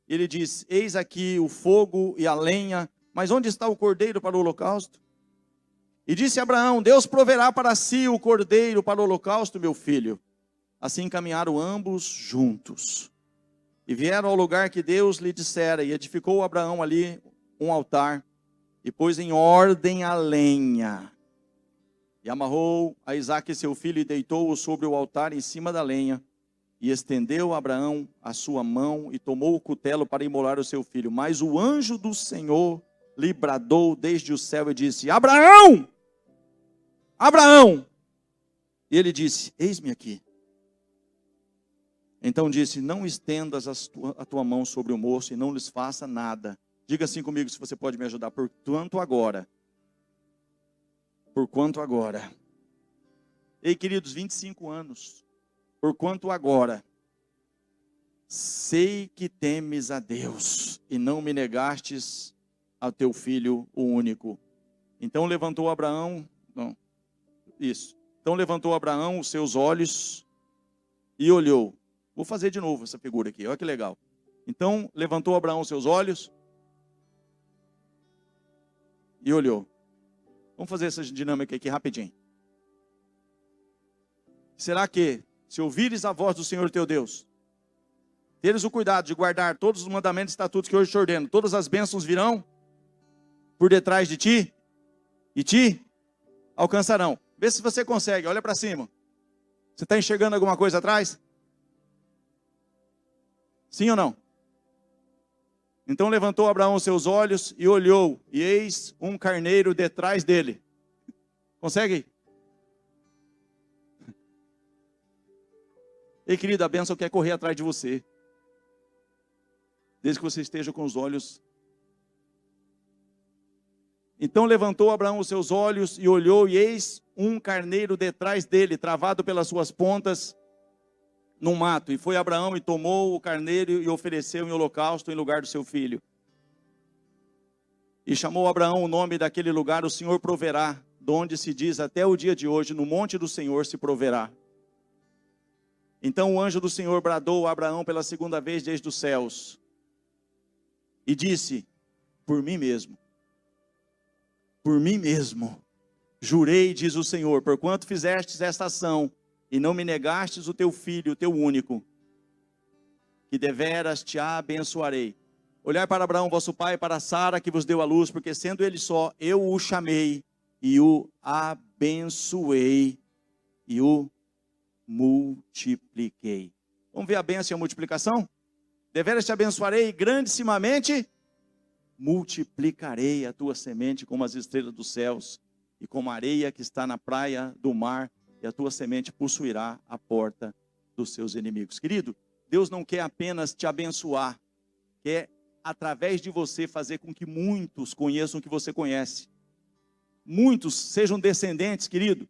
E ele disse: eis aqui o fogo e a lenha, mas onde está o cordeiro para o holocausto? E disse Abraão: Deus proverá para si o cordeiro para o holocausto, meu filho. Assim caminharam ambos juntos. E vieram ao lugar que Deus lhe dissera, e edificou Abraão ali um altar, e pôs em ordem a lenha. E amarrou a Isaque seu filho, e deitou-o sobre o altar em cima da lenha. E estendeu Abraão a sua mão, e tomou o cutelo para imolar o seu filho. Mas o anjo do Senhor lhe bradou desde o céu, e disse: Abraão! Abraão! E ele disse: eis-me aqui. Então disse: não estendas a tua mão sobre o moço, e não lhes faça nada. Diga assim comigo, se você pode me ajudar. Porquanto agora. Ei, queridos, 25 anos. Porquanto agora sei que temes a Deus, e não me negastes a teu filho, o único. Então levantou Abraão, Então levantou Abraão os seus olhos e olhou. Vou fazer de novo essa figura aqui, olha que legal. Então levantou Abraão os seus olhos e olhou. Vamos fazer essa dinâmica aqui rapidinho. Será que, se ouvires a voz do Senhor teu Deus, teres o cuidado de guardar todos os mandamentos e estatutos que hoje te ordeno, todas as bênçãos virão por detrás de ti e te alcançarão. Vê se você consegue, olha para cima. Você está enxergando alguma coisa atrás? Sim ou não? Então levantou Abraão os seus olhos e olhou, e eis um carneiro detrás dele. Consegue? Ei, querido, a bênção quer correr atrás de você. Desde que você esteja com os olhos. Então levantou Abraão os seus olhos e olhou, e eis um carneiro detrás dele, travado pelas suas pontas no mato. E foi Abraão e tomou o carneiro e ofereceu em holocausto em lugar do seu filho. E chamou Abraão o nome daquele lugar: o Senhor proverá, de onde se diz até o dia de hoje: no monte do Senhor se proverá. Então o anjo do Senhor bradou a Abraão pela segunda vez desde os céus, e disse: por mim mesmo, jurei, diz o Senhor, porquanto fizestes esta ação, e não me negastes o teu filho, o teu único, que deveras te abençoarei. Olhai para Abraão vosso pai, e para Sara que vos deu a luz, porque sendo ele só, eu o chamei, e o abençoei, e o multipliquei. Vamos ver a bênção e a multiplicação? Deveras te abençoarei, grandissimamente multiplicarei a tua semente como as estrelas dos céus, e como a areia que está na praia do mar, e a tua semente possuirá a porta dos seus inimigos. Querido, Deus não quer apenas te abençoar, quer através de você fazer com que muitos conheçam o que você conhece. Muitos sejam descendentes, querido.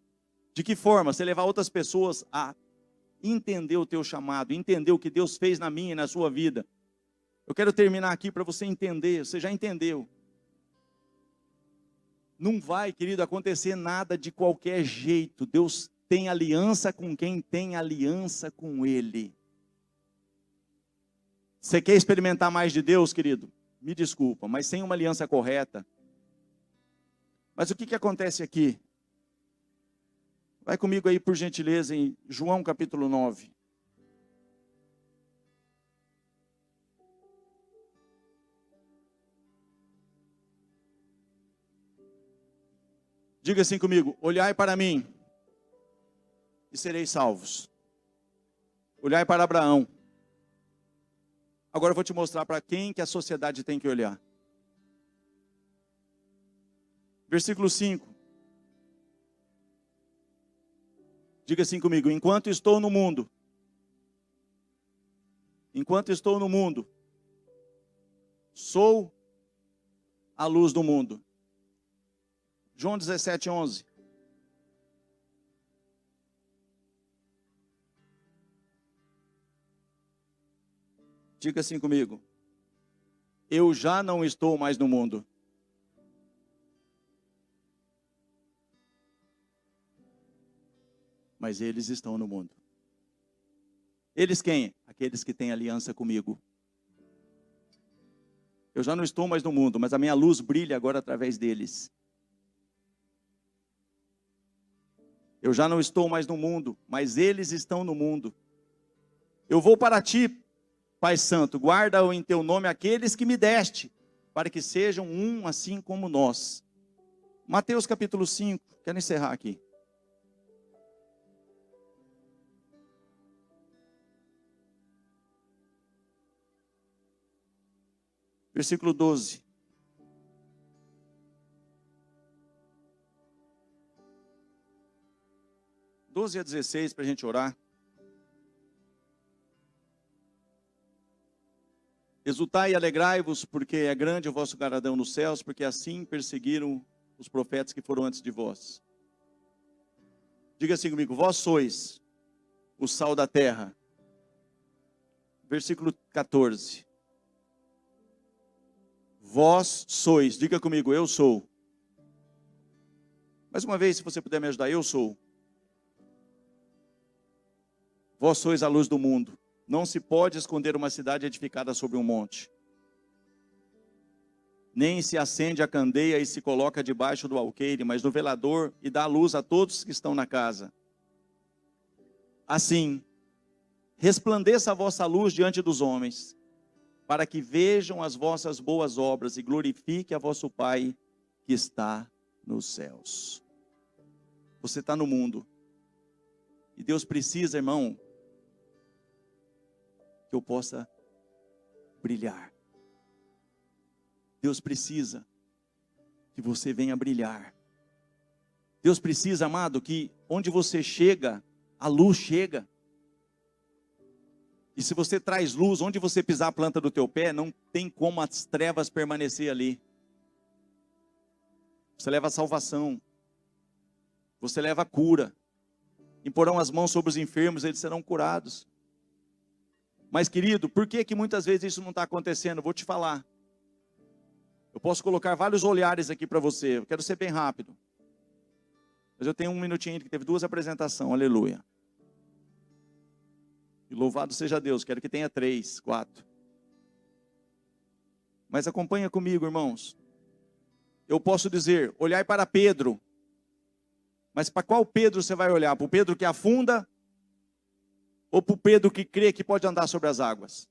De que forma? Você levar outras pessoas a entender o teu chamado, entender o que Deus fez na minha e na sua vida. Eu quero terminar aqui para você entender, você já entendeu. Não vai, querido, acontecer nada de qualquer jeito. Deus tem aliança com quem tem aliança com Ele. Você quer experimentar mais de Deus, querido? Me desculpa, mas sem uma aliança correta. Mas o que acontece aqui? Vai comigo aí, por gentileza, em João capítulo 9. Diga assim comigo: olhai para mim e sereis salvos. Olhai para Abraão. Agora eu vou te mostrar para quem que a sociedade tem que olhar. Versículo 5. Diga assim comigo: enquanto estou no mundo, enquanto estou no mundo, sou a luz do mundo. João 17:11. Diga assim comigo: eu já não estou mais no mundo, mas eles estão no mundo. Eles quem? Aqueles que têm aliança comigo. Eu já não estou mais no mundo, mas a minha luz brilha agora através deles. Eu já não estou mais no mundo, mas eles estão no mundo. Eu vou para ti, Pai Santo, guarda em teu nome aqueles que me deste, para que sejam um assim como nós. Mateus capítulo 5, quero encerrar aqui. Versículo 12. A 16 para a gente orar. Exultai e alegrai-vos, porque é grande o vosso galardão nos céus, porque assim perseguiram os profetas que foram antes de vós. Diga assim comigo: vós sois o sal da terra. Versículo 14. Vós sois, diga comigo: eu sou. Mais uma vez, se você puder me ajudar: eu sou. Vós sois a luz do mundo. Não se pode esconder uma cidade edificada sobre um monte. Nem se acende a candeia e se coloca debaixo do alqueire, mas no velador, e dá luz a todos que estão na casa. Assim, resplandeça a vossa luz diante dos homens, para que vejam as vossas boas obras e glorifique a vosso Pai que está nos céus. Você está no mundo. E Deus precisa, irmão, que eu possa brilhar. Deus precisa que você venha brilhar. Deus precisa, amado, que onde você chega, a luz chega. E se você traz luz, onde você pisar a planta do teu pé, não tem como as trevas permanecer ali. Você leva a salvação. Você leva a cura. Imporão as mãos sobre os enfermos, eles serão curados. Mas, querido, por que muitas vezes isso não está acontecendo? Eu vou te falar. Eu posso colocar vários olhares aqui para você. Eu quero ser bem rápido. Mas eu tenho um minutinho que teve 2 apresentações. Aleluia. E louvado seja Deus. Quero que tenha 3, 4. Mas acompanha comigo, irmãos. Eu posso dizer, olhai para Pedro. Mas para qual Pedro você vai olhar? Para o Pedro que afunda? Ou para o Pedro que crê que pode andar sobre as águas?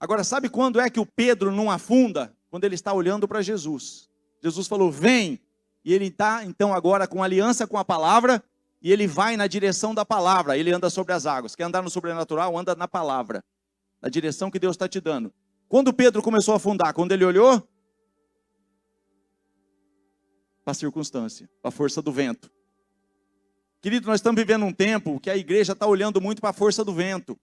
Agora, sabe quando é que o Pedro não afunda? Quando ele está olhando para Jesus. Jesus falou, vem. E ele está, então, agora com aliança com a palavra. E ele vai na direção da palavra. Ele anda sobre as águas. Quer andar no sobrenatural? Anda na palavra. Na direção que Deus está te dando. Quando Pedro começou a afundar? Quando ele olhou para a circunstância, para a força do vento. Querido, nós estamos vivendo um tempo que a igreja está olhando muito para a força do vento.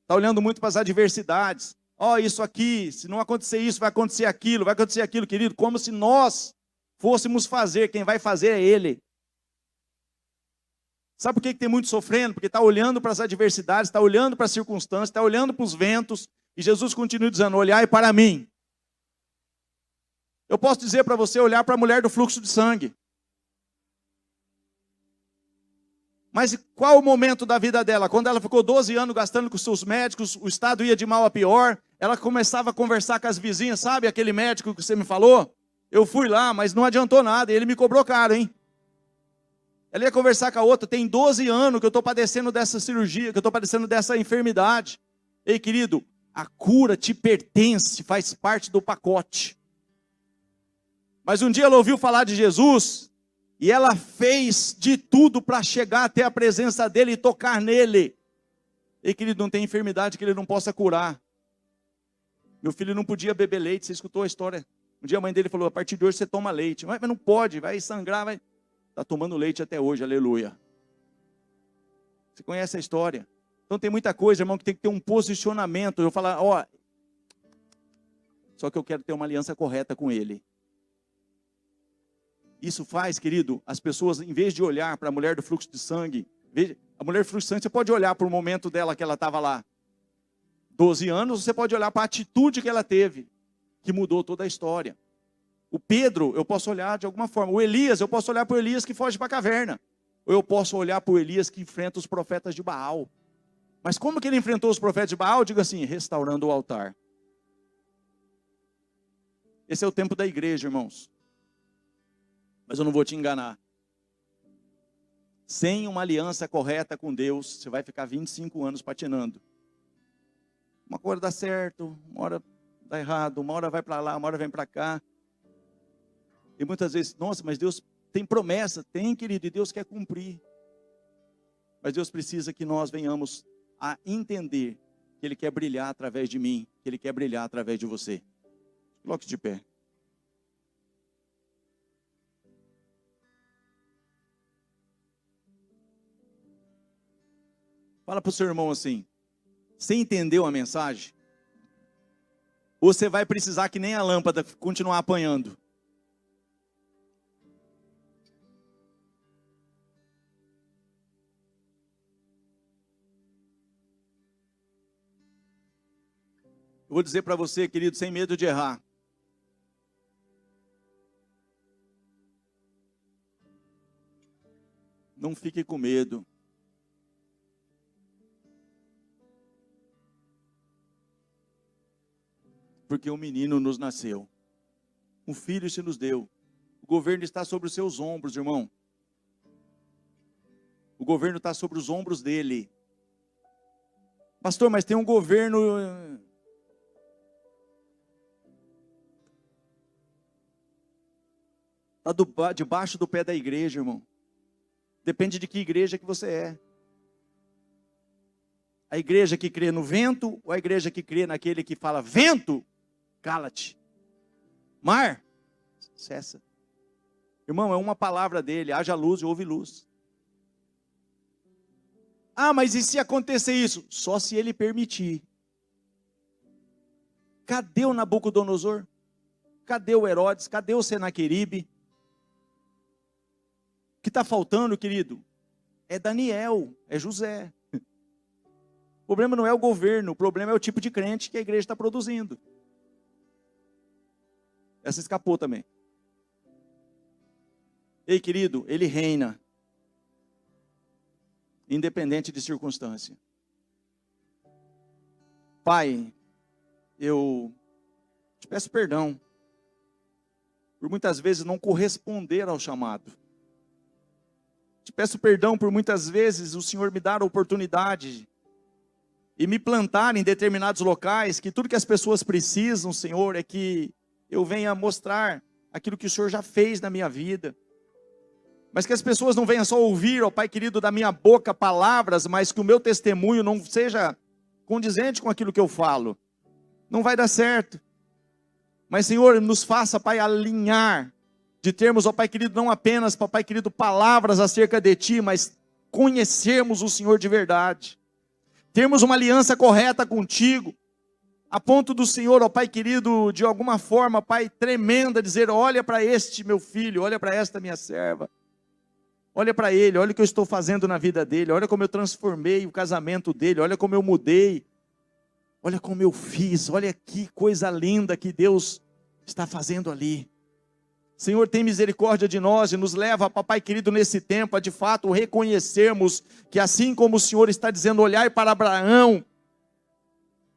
Está olhando muito para as adversidades. Ó, isso aqui, se não acontecer isso, vai acontecer aquilo, querido. Como se nós fôssemos fazer, quem vai fazer é Ele. Sabe por que tem muito sofrendo? Porque está olhando para as adversidades, está olhando para as circunstâncias, está olhando para os ventos. E Jesus continua dizendo, olhai para mim. Eu posso dizer para você, olhar para a mulher do fluxo de sangue. Mas qual o momento da vida dela? Quando ela ficou 12 anos gastando com seus médicos, o estado ia de mal a pior, ela começava a conversar com as vizinhas, sabe aquele médico que você me falou? Eu fui lá, mas não adiantou nada, e ele me cobrou caro, hein? Ela ia conversar com a outra, tem 12 anos que eu estou padecendo dessa cirurgia, que eu estou padecendo dessa enfermidade. Ei, querido, a cura te pertence, faz parte do pacote. Mas um dia ela ouviu falar de Jesus, e ela fez de tudo para chegar até a presença dele e tocar nele. E querido, não tem enfermidade que ele não possa curar. Meu filho não podia beber leite, você escutou a história? Um dia a mãe dele falou, a partir de hoje você toma leite. Mas não pode, vai sangrar, vai. Está tomando leite até hoje, aleluia. Você conhece a história? Então tem muita coisa, irmão, que tem que ter um posicionamento. Eu falar, ó, só que eu quero ter uma aliança correta com ele. Isso faz, querido, as pessoas, em vez de olhar para a mulher do fluxo de sangue, a mulher do fluxo de sangue, você pode olhar para o momento dela que ela estava lá, 12 anos, você pode olhar para a atitude que ela teve, que mudou toda a história. O Pedro, eu posso olhar de alguma forma. O Elias, eu posso olhar para o Elias que foge para a caverna. Ou eu posso olhar para o Elias que enfrenta os profetas de Baal. Mas como que ele enfrentou os profetas de Baal? Digo assim, restaurando o altar. Esse é o tempo da igreja, irmãos. Mas eu não vou te enganar. Sem uma aliança correta com Deus, você vai ficar 25 anos patinando. Uma hora dá certo, uma hora dá errado, uma hora vai para lá, uma hora vem para cá. E muitas vezes, nossa, mas Deus tem promessa. Tem, querido, e Deus quer cumprir. Mas Deus precisa que nós venhamos a entender que Ele quer brilhar através de mim, que Ele quer brilhar através de você. Coloque de pé. Fala para o seu irmão assim, você entendeu a mensagem? Ou você vai precisar que nem a lâmpada continuar apanhando? Eu vou dizer para você, querido, sem medo de errar. Não fique com medo. Porque um menino nos nasceu. Um filho se nos deu. O governo está sobre os seus ombros, irmão. O governo está sobre os ombros dele. Pastor, mas tem um governo... Está debaixo do pé da igreja, irmão. Depende de que igreja que você é. A igreja que crê no vento, ou a igreja que crê naquele que fala, vento, cala-te. Mar, cessa. Irmão, é uma palavra dele, haja luz e houve luz. Ah, mas e se acontecer isso? Só se ele permitir. Cadê o Nabucodonosor? Cadê o Herodes? Cadê o Senaqueribe? O que está faltando, querido, é Daniel, é José. O problema não é o governo, o problema é o tipo de crente que a igreja está produzindo. Essa escapou também. Ei, querido, ele reina, independente de circunstância. Pai, eu te peço perdão por muitas vezes não corresponder ao chamado. Te peço perdão por muitas vezes o Senhor me dar a oportunidade e me plantar em determinados locais, que tudo que as pessoas precisam, Senhor, é que eu venha mostrar aquilo que o Senhor já fez na minha vida. Mas que as pessoas não venham só ouvir, ó Pai querido, da minha boca palavras, mas que o meu testemunho não seja condizente com aquilo que eu falo. Não vai dar certo. Mas, Senhor, nos faça, Pai, alinhar, de termos, ó Pai querido, não apenas, Pai querido, palavras acerca de Ti, mas conhecermos o Senhor de verdade. Termos uma aliança correta contigo, a ponto do Senhor, ó Pai querido, de alguma forma, Pai, tremenda, dizer, olha para este meu filho, olha para esta minha serva. Olha para ele, olha o que eu estou fazendo na vida dele, olha como eu transformei o casamento dele, olha como eu mudei, olha como eu fiz, olha que coisa linda que Deus está fazendo ali. Senhor, tem misericórdia de nós e nos leva, papai querido, nesse tempo, a de fato reconhecermos que assim como o Senhor está dizendo, olhai para Abraão,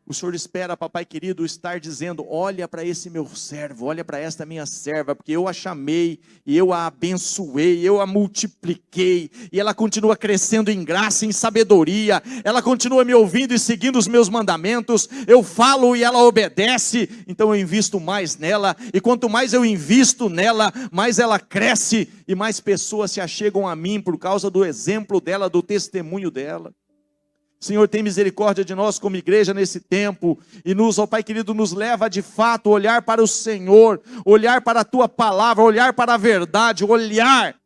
o Senhor espera, papai querido, estar dizendo, olha para esse meu servo, olha para esta minha serva, porque eu a chamei, e eu a abençoei, eu a multipliquei, e ela continua crescendo em graça, em sabedoria, ela continua me ouvindo e seguindo os meus mandamentos, eu falo e ela obedece, então eu invisto mais nela, e quanto mais eu invisto nela, mais ela cresce, e mais pessoas se achegam a mim, por causa do exemplo dela, do testemunho dela. Senhor, tem misericórdia de nós como igreja nesse tempo, e nos, ó Pai querido, nos leva de fato a olhar para o Senhor, olhar para a Tua palavra, olhar para a verdade, olhar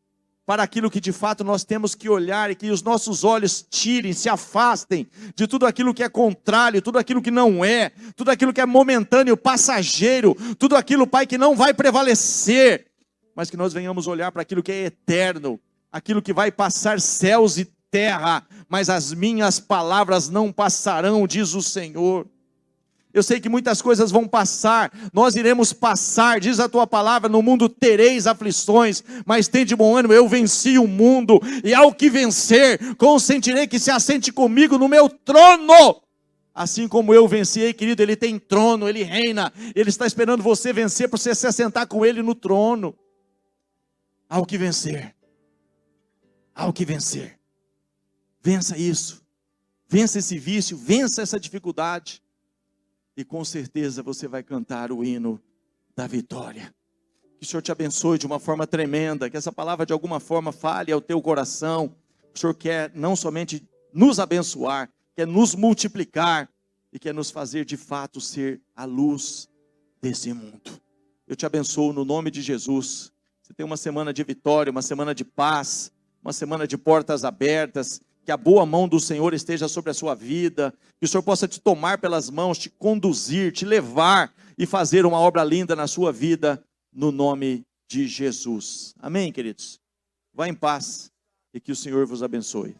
para aquilo que de fato nós temos que olhar e que os nossos olhos tirem, se afastem de tudo aquilo que é contrário, tudo aquilo que não é, tudo aquilo que é momentâneo, passageiro, tudo aquilo, Pai, que não vai prevalecer, mas que nós venhamos olhar para aquilo que é eterno, aquilo que vai passar céus e terra, mas as minhas palavras não passarão, diz o Senhor. Eu sei que muitas coisas vão passar, nós iremos passar, diz a tua palavra, no mundo tereis aflições, mas tem de bom ânimo, eu venci o mundo, e ao que vencer, consentirei que se assente comigo no meu trono, assim como eu venci, querido, ele tem trono, ele reina, ele está esperando você vencer, para você se assentar com ele no trono. Ao que vencer, vença isso, vença esse vício, vença essa dificuldade, e com certeza você vai cantar o hino da vitória. Que o Senhor te abençoe de uma forma tremenda, que essa palavra de alguma forma fale ao teu coração. O Senhor quer não somente nos abençoar, quer nos multiplicar, e quer nos fazer de fato ser a luz desse mundo. Eu te abençoo no nome de Jesus. Você tem uma semana de vitória, uma semana de paz, uma semana de portas abertas, que a boa mão do Senhor esteja sobre a sua vida, que o Senhor possa te tomar pelas mãos, te conduzir, te levar e fazer uma obra linda na sua vida, no nome de Jesus. Amém, queridos? Vá em paz e que o Senhor vos abençoe.